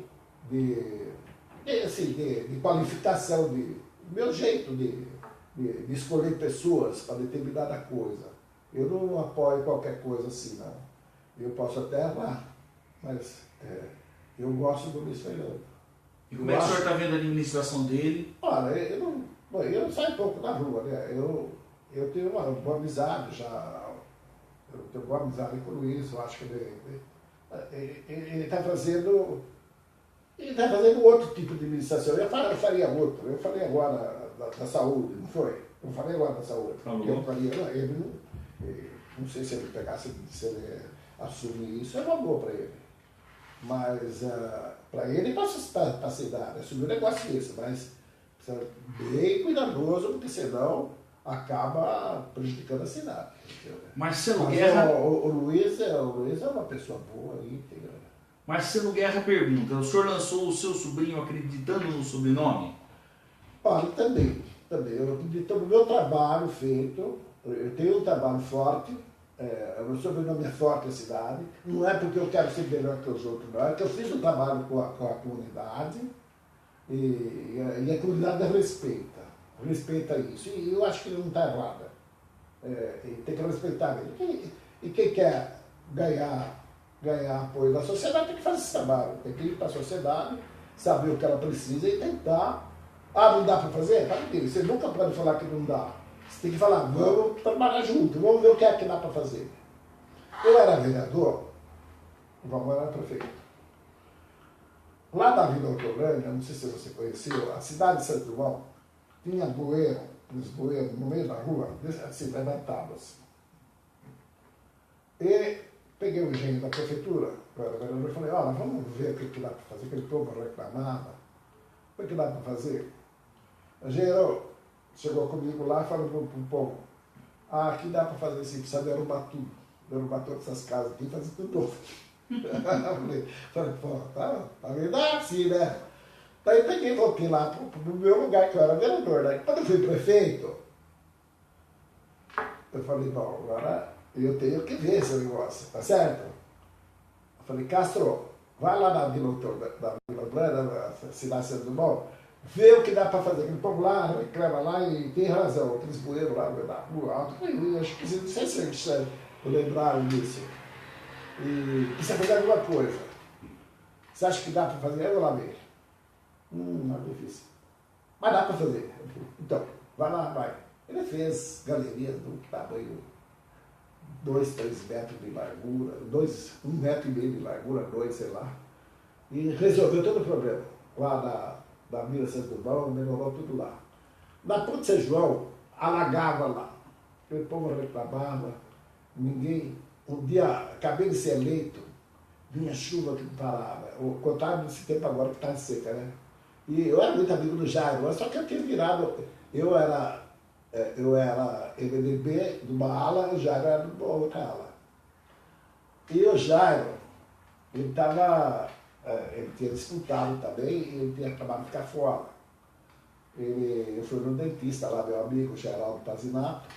de qualificação, do meu jeito de escolher pessoas para determinada coisa. Eu não apoio qualquer coisa assim, não. Eu posso até errar, mas eu gosto do Luiz Fernando. E como é que o senhor está vendo a administração dele? Olha, eu saio um pouco da rua, né? Eu tenho uma boa amizade já, eu tenho boa amizade com o Luiz, eu acho que ele está fazendo outro tipo de administração. Eu faria outro, eu falei agora da saúde, não foi? Eu falei agora da saúde. Falou. Eu faria, não sei se ele pegasse, se ele assumir isso, é uma boa para ele. Mas para ele e para a cidade, assumir um negócio desse, mas precisa ser bem cuidadoso, porque senão acaba prejudicando a cidade. Marcelo Guerra. O Luiz é uma pessoa boa, íntegra. Marcelo Guerra pergunta: o senhor lançou o seu sobrinho acreditando no sobrenome? Olha, também. Eu acredito no meu trabalho feito, eu tenho um trabalho forte. O meu sobrenome é forte na cidade, não é porque eu quero ser melhor que os outros, não, é que eu fiz um trabalho com a comunidade e a comunidade respeita isso, e eu acho que ele não está errado, tem que respeitar ele. E quem quer ganhar apoio da sociedade tem que fazer esse trabalho, tem que ir para a sociedade, saber o que ela precisa e tentar. Não dá para fazer? Para quê? Você nunca pode falar que não dá. Você tem que falar, vamos trabalhar junto, vamos ver o que é que dá para fazer. Eu era vereador, o Valmor era prefeito. Lá na Vila Hortolândia, não sei se você conheceu, a cidade de Santo João tinha bueiro, uns bueiros no meio da rua, assim, levantados. E peguei o engenho da prefeitura, eu era vereador, e falei, olha, vamos ver o que dá para fazer, aquele povo reclamava. O que dá para fazer? O engenheiro chegou comigo lá e falou para o povo, aqui dá para fazer assim, precisa derrubar todas essas casas aqui e fazer tudo novo. Falei, pô, tá me dá assim, né? Daí peguei e voltei lá pro meu lugar, que eu era vereador, né? Quando eu fui prefeito, eu falei, bom, agora eu tenho que ver esse negócio, tá certo? Eu falei, Castro, vai lá na Vila Blanda, na cidade de Santo Dumont, vê o que dá para fazer. Aquele povo lá, reclama lá e tem razão, aqueles bueiros lá na rua alta. Eu acho que não sei se eles lembraram disso. E precisa fazer alguma coisa. Você acha que dá para fazer? Eu vou lá ver. Não é difícil. Mas dá para fazer. Então, vai lá, vai. Ele fez galerias do tamanho 2, 3 metros de largura, 1,5 metro de largura, 2, sei lá. E resolveu todo o problema. Lá da Vila Santo Dumont, melhorou tudo lá. Na Ponte São João, alagava lá. O povo reclamava, ninguém. Um dia, acabei de ser eleito, vinha chuva que não parava. Contava desse tempo agora que está seca, né? E eu era muito amigo do Jairo, só que eu tinha virado, eu era MDB de uma ala, o Jairo era de uma outra ala. E o Jairo, ele tinha disputado também e ele tinha acabado de ficar fora. Eu fui no dentista lá, meu amigo Geraldo Pazinato,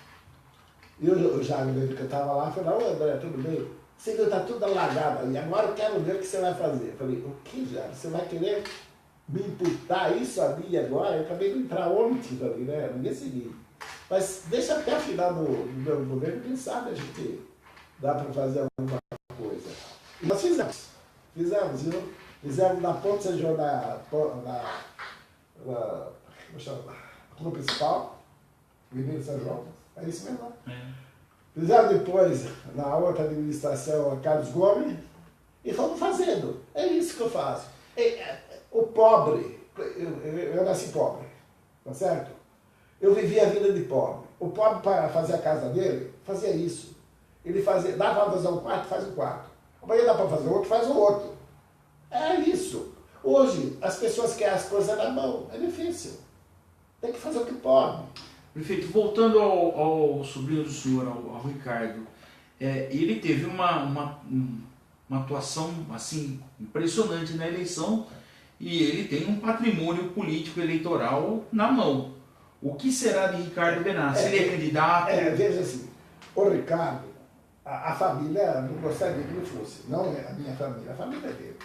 e o Jairo, que eu estava lá, falou: "Ô André, tudo bem? Você viu, está tudo alagado aí, agora eu quero ver o que você vai fazer." Eu falei: "O que, Jairo? Você vai querer me imputar isso a mim agora?" Eu acabei de entrar ontem ali, né? Ninguém seguiu. Mas deixa até o final do meu governo, quem sabe a gente dá para fazer alguma coisa. E nós fizemos, viu? Fizemos na Ponte São João, na rua principal, Avenida São João, é isso mesmo, né? Fizemos depois, na outra administração, a Carlos Gomes, e fomos fazendo. É isso que eu faço. O pobre, eu nasci pobre, tá certo? Eu vivi a vida de pobre. O pobre, para fazer a casa dele, fazia isso. Ele fazia, dá para fazer um quarto, faz um quarto. Amanhã dá para fazer outro, faz o outro. É isso. Hoje, as pessoas querem as coisas na mão. É difícil. Tem que fazer o que pode. Prefeito, voltando ao sobrinho do senhor, ao Ricardo, ele teve uma atuação assim impressionante na eleição e ele tem um patrimônio político eleitoral na mão. O que será de Ricardo Benassi? Ele é candidato? Veja assim, o Ricardo, a família não gostaria que ele fosse. Não é a minha família, a família dele.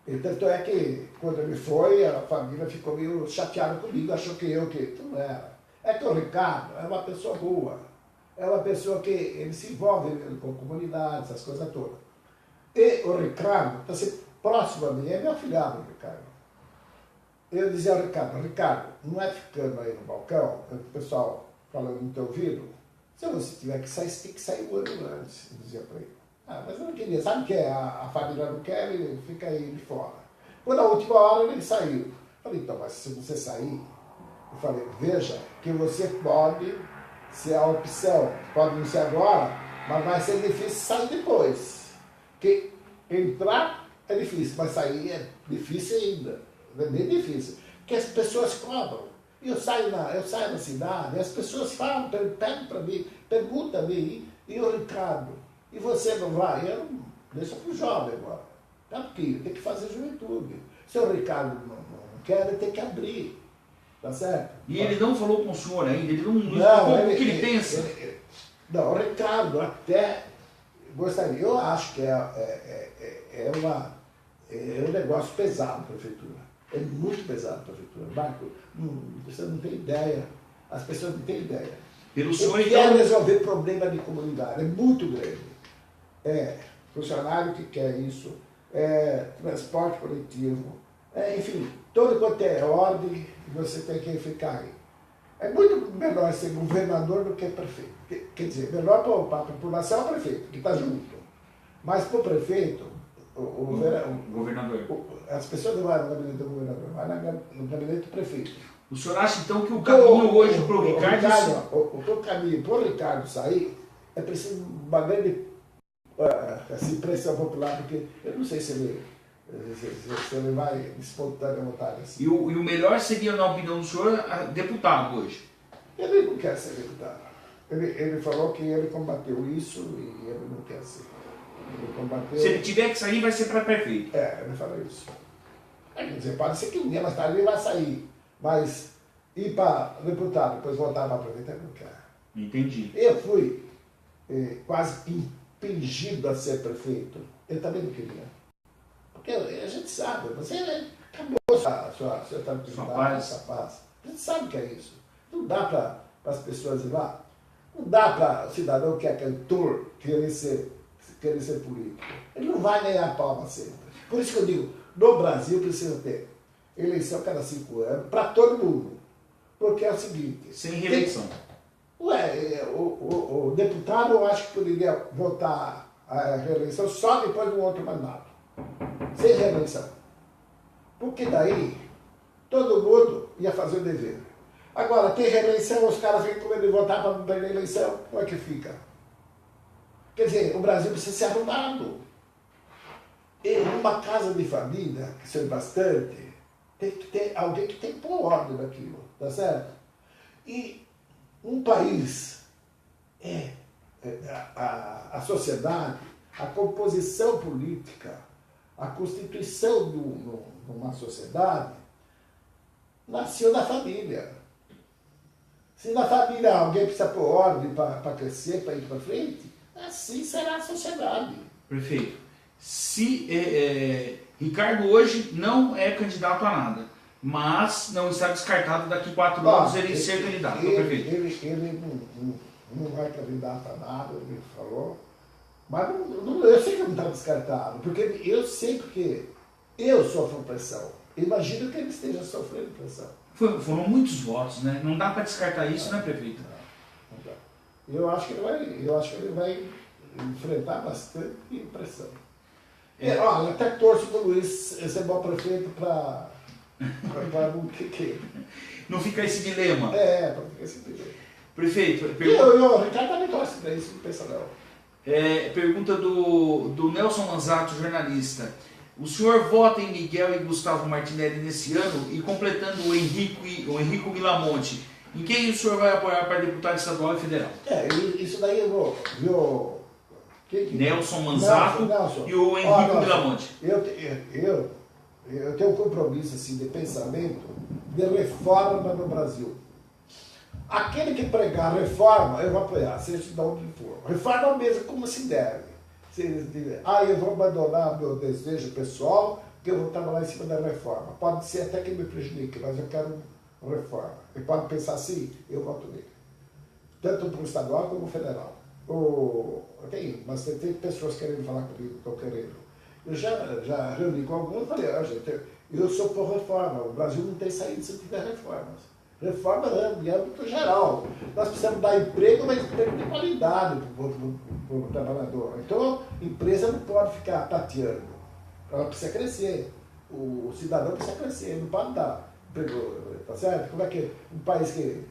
E tanto é que, quando ele foi, a família ficou meio chateada comigo, achou que não era. É que o Ricardo é uma pessoa boa, é uma pessoa que ele se envolve com comunidades, essas coisas todas. E o Ricardo está sempre próximo a mim, é meu afilhado, o Ricardo. Eu dizia ao Ricardo, não é ficando aí no balcão, o pessoal falando no teu ouvido, se você tiver que sair, você tem que sair um ano antes, eu dizia para ele. Mas eu não queria, sabe o que a família não quer, ele fica aí de fora. Quando na última hora ele saiu. Eu falei: "Então, mas se você sair," eu falei, "veja que você pode ser a opção, pode não ser agora, mas vai ser difícil sair depois. Porque entrar é difícil, mas sair é difícil ainda, é bem difícil. Porque as pessoas cobram. E eu saio na cidade, as pessoas falam, pedem para mim, perguntam a mim, e o Ricardo, e você não vai?" Eu não, deixa para o jovem agora. Tá, porque tem que fazer juventude. Se o Ricardo não quer, ele tem que abrir. Tá certo? E ele não falou com o senhor ainda? Ele não explicou o que ele pensa? Não, o Ricardo até gostaria. Eu acho que é um negócio pesado para a prefeitura. É muito pesado para a prefeitura. Marco, você não tem ideia. As pessoas não têm ideia. Pelo senhor, ele quer resolver problema de comunidade. É muito grande. Funcionário que quer isso, transporte coletivo, enfim, todo quanto é ordem, você tem que ficar aí. É muito melhor ser governador do que prefeito. Quer dizer, melhor para a população é o prefeito, que está junto. Mas para o prefeito, o governador. As pessoas não vão no gabinete do governador, vai no gabinete do prefeito. O senhor acha então que o caminho hoje para o Ricardo... O caminho para o Ricardo sair é preciso uma grande pressão popular, porque eu não sei se ele vai despontar a vontade assim. E o melhor seria, na opinião do senhor, deputado hoje? Ele não quer ser deputado. Ele falou que ele combateu isso e ele não quer ser. Ele combateu... Se ele tiver que sair, vai ser para prefeito. Ele falou isso. Quer dizer, pode ser que um dia mais tarde ele vai sair, mas ir para deputado, depois voltar para prefeito, ele não quer. Entendi. Eu fui quase impingido a ser prefeito. Ele também não queria. Porque a gente sabe, você acabou a sua tranquilidade, sua paz. A gente sabe que é isso. Não dá para as pessoas ir lá. Não dá para o cidadão que é cantor querer ser político. Ele não vai ganhar palma sempre. Por isso que eu digo, no Brasil precisa ter eleição cada 5 anos para todo mundo. Porque é o seguinte... Sem reeleição. O deputado, eu acho que poderia votar a reeleição só depois do outro mandato. Sem reeleição. Porque daí todo mundo ia fazer o dever. Agora, tem reeleição, os caras vêm com medo de votar para não perder a eleição, como é que fica? Quer dizer, o Brasil precisa ser arrumado. Em uma casa de família, que são bastante, tem que ter alguém que tem que pôr ordem naquilo, tá certo? E um país, a sociedade, a composição política, a constituição de uma sociedade, nasceu na família. Se na família alguém precisa pôr ordem para crescer, para ir para frente, assim será a sociedade. Prefeito, se Ricardo hoje não é candidato a nada, mas não está descartado daqui 4 anos ele ser candidato, prefeito. Ele não vai candidato a nada, ele falou. Mas eu sei que não está descartado, porque eu sei que eu sofro pressão. Imagino que ele esteja sofrendo pressão. Foram muitos votos, né? Não dá para descartar isso, né, prefeito? Não dá. Eu acho que ele vai enfrentar bastante pressão. Olha, até torço para o Luiz ser bom prefeito para não ter. Não fica esse dilema. Para não ficar esse dilema. Prefeito, o Ricardo também torce para isso, não pensa não. Pergunta do Nelson Manzato, jornalista. O senhor vota em Miguel e Gustavo Martinelli nesse ano e completando o Henrico Milamonte, em quem o senhor vai apoiar para deputado estadual e federal? Isso daí eu vou... Nelson Manzato e o Henrico Milamonte. Eu tenho um compromisso assim, de pensamento de reforma no Brasil. Aquele que pregar reforma, eu vou apoiar, seja de onde for. Reforma mesmo como se deve. Eu vou abandonar meu desejo pessoal, porque eu vou trabalhar em cima da reforma. Pode ser até que me prejudique, mas eu quero reforma. E pode pensar assim, eu voto nele. Tanto para o estadual como para o federal. Mas tem pessoas querendo falar comigo, estou querendo. Eu já reuni com alguns e falei, gente, eu sou por reforma. O Brasil não tem saída se tiver reformas. Reforma em âmbito geral. Nós precisamos dar emprego, mas emprego de qualidade para o trabalhador. Então, a empresa não pode ficar tateando. Ela precisa crescer. O cidadão precisa crescer, não pode dar emprego, tá certo? Como é que um país que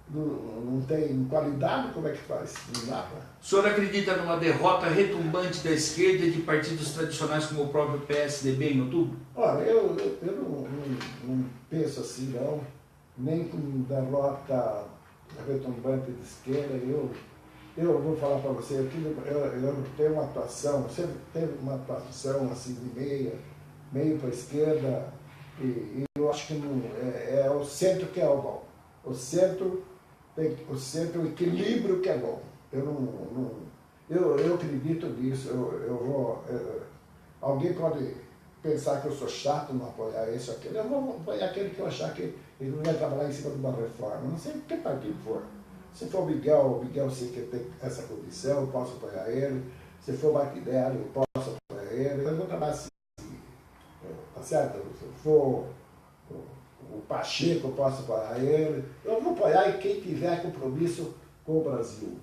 não tem qualidade, como é que faz? Não dá pra... O senhor acredita numa derrota retumbante da esquerda e de partidos tradicionais como o próprio PSDB em outubro? Olha, eu não penso assim, não. Nem com derrota retumbante de esquerda. Eu vou falar para você, eu tenho uma atuação, sempre teve uma atuação assim de meio para a esquerda, e eu acho que é o centro que é o bom. O centro, o equilíbrio que é bom. Eu acredito nisso. Alguém pode pensar que eu sou chato, não apoiar isso ou aquilo. Eu vou apoiar aquele que eu achar que ele não vai trabalhar em cima de uma reforma. Não sei que partido for. Se for o Miguel sei que tem essa condição, eu posso apoiar ele. Se for o Martinelli, eu posso apoiar ele. Eu vou trabalhar assim, tá certo? Se for o Pacheco, eu posso apoiar ele. Eu vou apoiar quem tiver compromisso com o Brasil.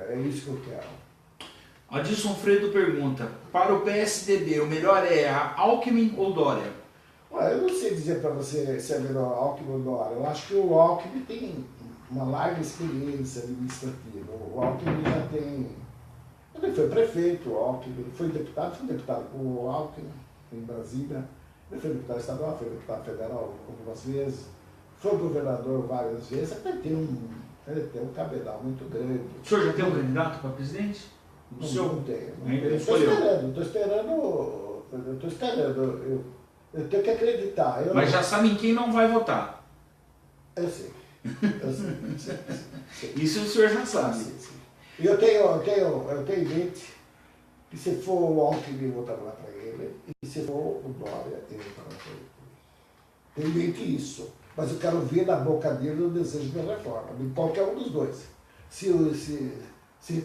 É isso que eu quero. Adilson Fredo pergunta, para o PSDB, o melhor é a Alckmin ou Dória? Eu não sei dizer para você se é melhor Alckmin ou Dória. Eu acho que o Alckmin tem uma larga experiência administrativa. O Alckmin já tem... Ele foi prefeito, o Alckmin foi deputado com o Alckmin em Brasília. Ele foi deputado estadual, foi deputado federal algumas vezes. Foi governador várias vezes. Ele tem um cabedal muito grande. O senhor já tem um candidato para presidente? Não tenho. Estou esperando. Eu tenho que acreditar. Mas já sabe em quem não vai votar. Eu sei. Isso o senhor já sabe. Sim. Eu tenho em mente que se for o Alckmin, eu vou trabalhar para ele. E se for o Dória, eu vou trabalhar para ele. Tenho em mente isso. Mas eu quero ver na boca dele o desejo de reforma. De qualquer um dos dois. Se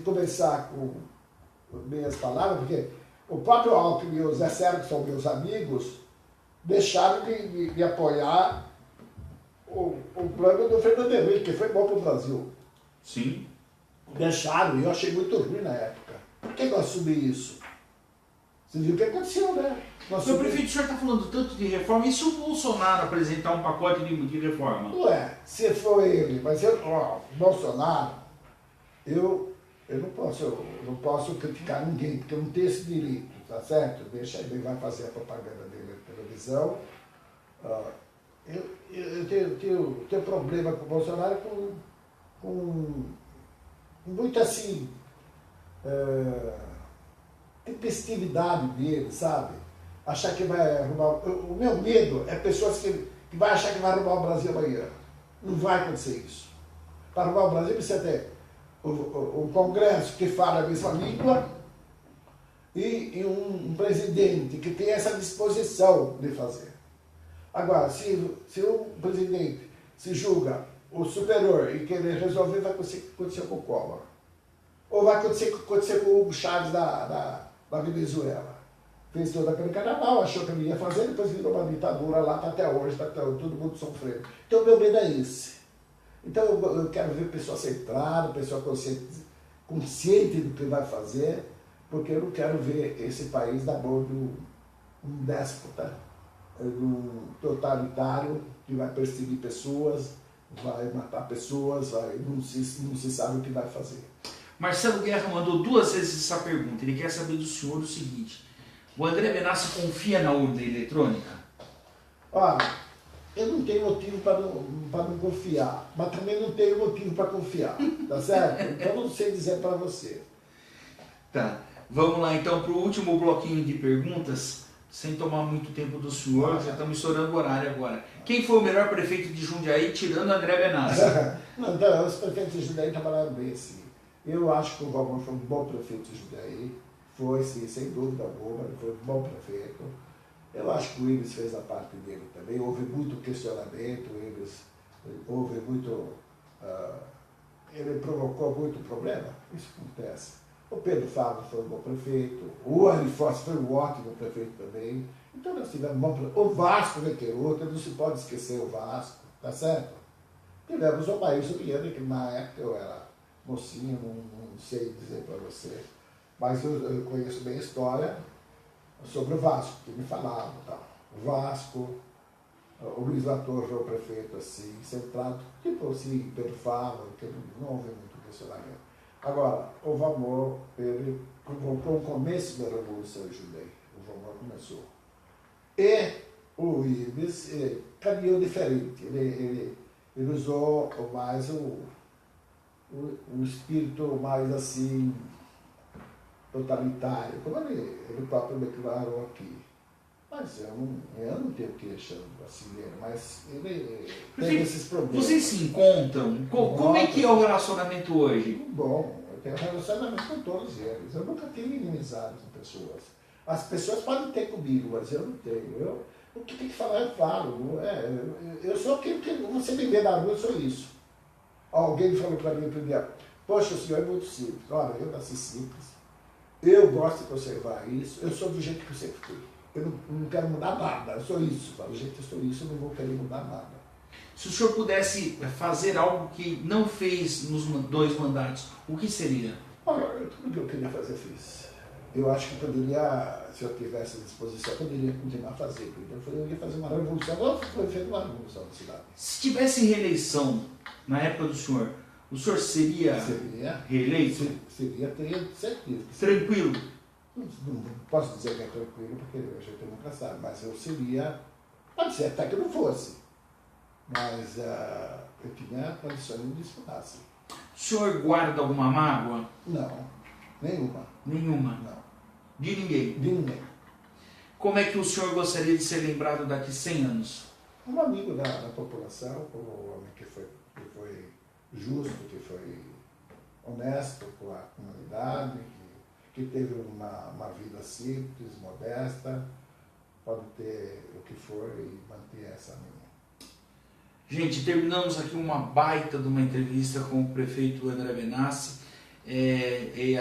começar com minhas palavras, porque o próprio Alckmin e o Zé Sérgio, que são meus amigos, deixaram de apoiar o plano do Fernando Henrique, que foi bom para o Brasil. Sim. Deixaram, e eu achei muito ruim na época. Por que eu assumi isso? Você viu o que aconteceu, né? Meu prefeito, o senhor está falando tanto de reforma, e se o Bolsonaro apresentar um pacote de reforma? Se for ele, mas Bolsonaro, eu não posso criticar ninguém, porque eu não tenho esse direito. tá certo? Deixa ele vai fazer a propaganda dele na televisão. Eu tenho problema com o Bolsonaro com muito assim, tempestividade dele, sabe? Achar que vai roubar. O meu medo é pessoas que vai achar que vai roubar o Brasil amanhã. Não vai acontecer isso. Para roubar o Brasil precisa ter o Congresso que fala a mesma língua e um presidente que tem essa disposição de fazer. Agora, se o presidente se julga o superior e querer resolver, vai acontecer com o Collor. Ou vai acontecer com o Hugo Chávez da Venezuela. Fez todo aquele carnaval, achou que ele ia fazer, depois virou uma ditadura lá, tá até hoje, tá até todo mundo sofrendo. Então, o meu medo é esse. Então, eu quero ver pessoa centrada, pessoa consciente do que vai fazer, porque eu não quero ver esse país na mão de um déspota, de um totalitário que vai perseguir pessoas, vai matar pessoas, não se sabe o que vai fazer. Marcelo Guerra mandou 2 vezes essa pergunta. Ele quer saber do senhor o seguinte: o André Benassi confia na urna eletrônica? Olha, eu não tenho motivo para não confiar, mas também não tenho motivo para confiar, tá certo? Então não sei dizer para você. Tá, vamos lá então para o último bloquinho de perguntas, sem tomar muito tempo do senhor, já estamos estourando o horário agora. Quem foi o melhor prefeito de Jundiaí, tirando André Benassi? Não, então, os prefeitos de Jundiaí trabalharam bem, sim. Eu acho que o Valmor foi um bom prefeito de Jundiaí, foi, sim, sem dúvida alguma, ele foi um bom prefeito. Eu acho que o Ives fez a parte dele também, houve muito questionamento, houve muito... ele provocou muito problema, isso acontece. O Pedro Fábio foi um bom prefeito, o Ari Forte foi um ótimo prefeito também. Então nós tivemos um bom prefeito. O Vasco requerou, não se pode esquecer o Vasco, tá certo? Tivemos o Maílson Viana, que na época eu era mocinho, não sei dizer para você, mas eu conheço bem a história sobre o Vasco, que me falavam, tal. O Vasco, o Luiz Lator foi o prefeito assim, centrado, tipo assim, Pedro Fábio, que não houve muito questionamento. Agora, o Valmor, ele provocou o começo da Revolução em Jundiaí, o Valmor começou. E o Ives caminhou diferente, ele usou mais o espírito mais assim, totalitário, como ele próprio declarou aqui. Mas eu não tenho queixa assim dele, mas ele tem esses problemas. Vocês se encontram? Como é que é o relacionamento hoje? Bom, eu tenho relacionamento com todos eles. Eu nunca tive inimizade com pessoas. As pessoas podem ter comigo, mas eu não tenho. O que tem que falar, eu falo. Eu sou aquilo que você me vê na rua, eu sou isso. Alguém falou para mim outro dia, poxa, o senhor é muito simples. Olha, eu nasci simples. Eu gosto de conservar isso. Eu sou do jeito que eu sempre fui. Eu não quero mudar nada. Eu sou isso. Do jeito que eu sou isso, eu não vou querer mudar nada. Se o senhor pudesse fazer algo que não fez nos 2 mandatos, o que seria? Olha, tudo que eu queria fazer, eu fiz. Eu acho que poderia, se eu tivesse à disposição, eu poderia continuar fazendo. Eu ia fazer uma revolução. Agora foi feita uma revolução na cidade. Se tivesse reeleição na época do senhor seria reeleito? Seria, teria certeza. Tranquilo? Não posso dizer que é tranquilo, porque a gente nunca sabe, mas eu seria, pode ser até que eu não fosse, mas eu tinha condições de disputar, sim. O senhor guarda alguma mágoa? Não, nenhuma. Nenhuma? Não. De ninguém? De ninguém. Como é que o senhor gostaria de ser lembrado daqui 100 anos? Um amigo da população, como um homem que foi justo, que foi honesto com a comunidade, que teve uma vida simples, modesta, pode ter o que for e manter essa linha. Gente, terminamos aqui uma baita de uma entrevista com o prefeito André Benassi.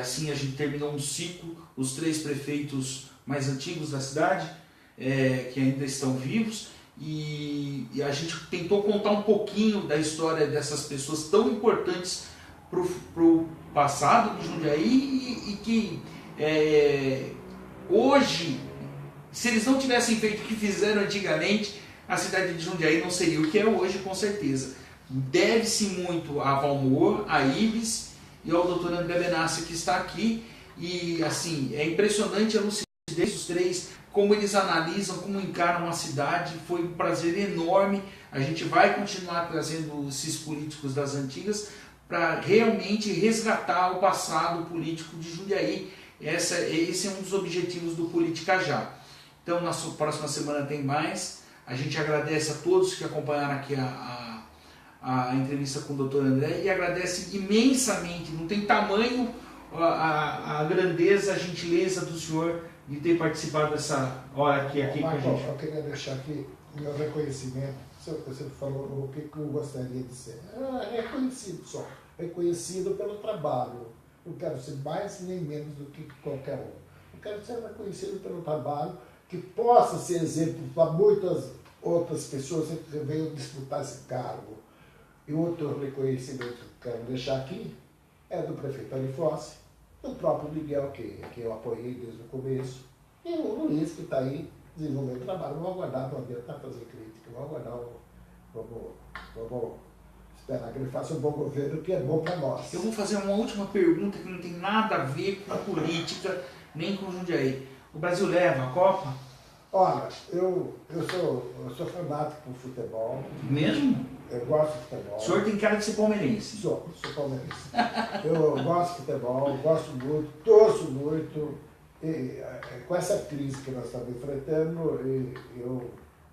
Assim a gente terminou um ciclo, os 3 prefeitos mais antigos da cidade, que ainda estão vivos, e a gente tentou contar um pouquinho da história dessas pessoas tão importantes para o passado de Jundiaí e que hoje, se eles não tivessem feito o que fizeram antigamente, a cidade de Jundiaí não seria o que é hoje, com certeza. Deve-se muito a Valmor, a Ives e ao Dr. André Benassi, que está aqui, e assim, é impressionante a lucidez desde os três, como eles analisam, como encaram a cidade. Foi um prazer enorme. A gente vai continuar trazendo esses políticos das antigas para realmente resgatar o passado político de Jundiaí. Esse é um dos objetivos do Política Já. Então, na próxima semana tem mais. A gente agradece a todos que acompanharam aqui a entrevista com o Dr. André e agradece imensamente, não tem tamanho a grandeza, a gentileza do senhor de ter participado dessa hora aqui com a gente. Eu queria deixar aqui o meu reconhecimento. Você falou o que eu gostaria de ser. Reconhecido só. Reconhecido pelo trabalho. Não quero ser mais nem menos do que qualquer um. Eu quero ser reconhecido pelo trabalho, que possa ser exemplo para muitas outras pessoas que venham disputar esse cargo. E outro reconhecimento que eu quero deixar aqui é do prefeito Alifossi, do próprio Miguel, que eu apoiei desde o começo, e o Luiz, que está aí desenvolvendo trabalho. Vamos aguardar, não adianta fazer crítica, vamos aguardar, vamos esperar que ele faça um bom governo, que é bom para nós. Eu vou fazer uma última pergunta que não tem nada a ver com a política, nem com Jundiaí. O Brasil leva a Copa? Olha, eu sou fanático por futebol. Mesmo? Eu gosto de futebol. O senhor tem cara de ser palmeirense. Sou palmeirense. Eu gosto de futebol, gosto muito, torço muito. E, com essa crise que nós estamos enfrentando,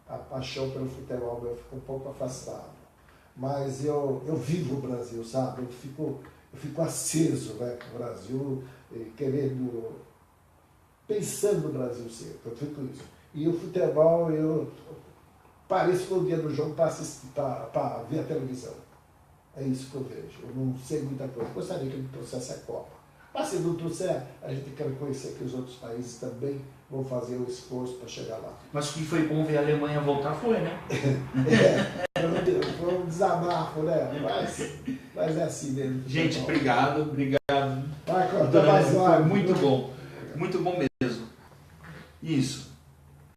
a paixão pelo futebol meu fica um pouco afastada. Mas eu vivo o Brasil, sabe? Eu fico aceso, né, com o Brasil, pensando no Brasil sempre. Eu fico isso. E o futebol, eu pareço com o dia do jogo para assistir, para ver a televisão. É isso que eu vejo. Eu não sei muita coisa. Gostaria que ele trouxesse a Copa. Mas se não trouxer, a gente quer reconhecer que os outros países também vão fazer o esforço para chegar lá. Mas o que foi bom ver a Alemanha voltar foi, né? Foi um desabafo, né? Mas é assim mesmo. Gente, obrigado. Vai, foi muito bom. Muito bom mesmo. Isso.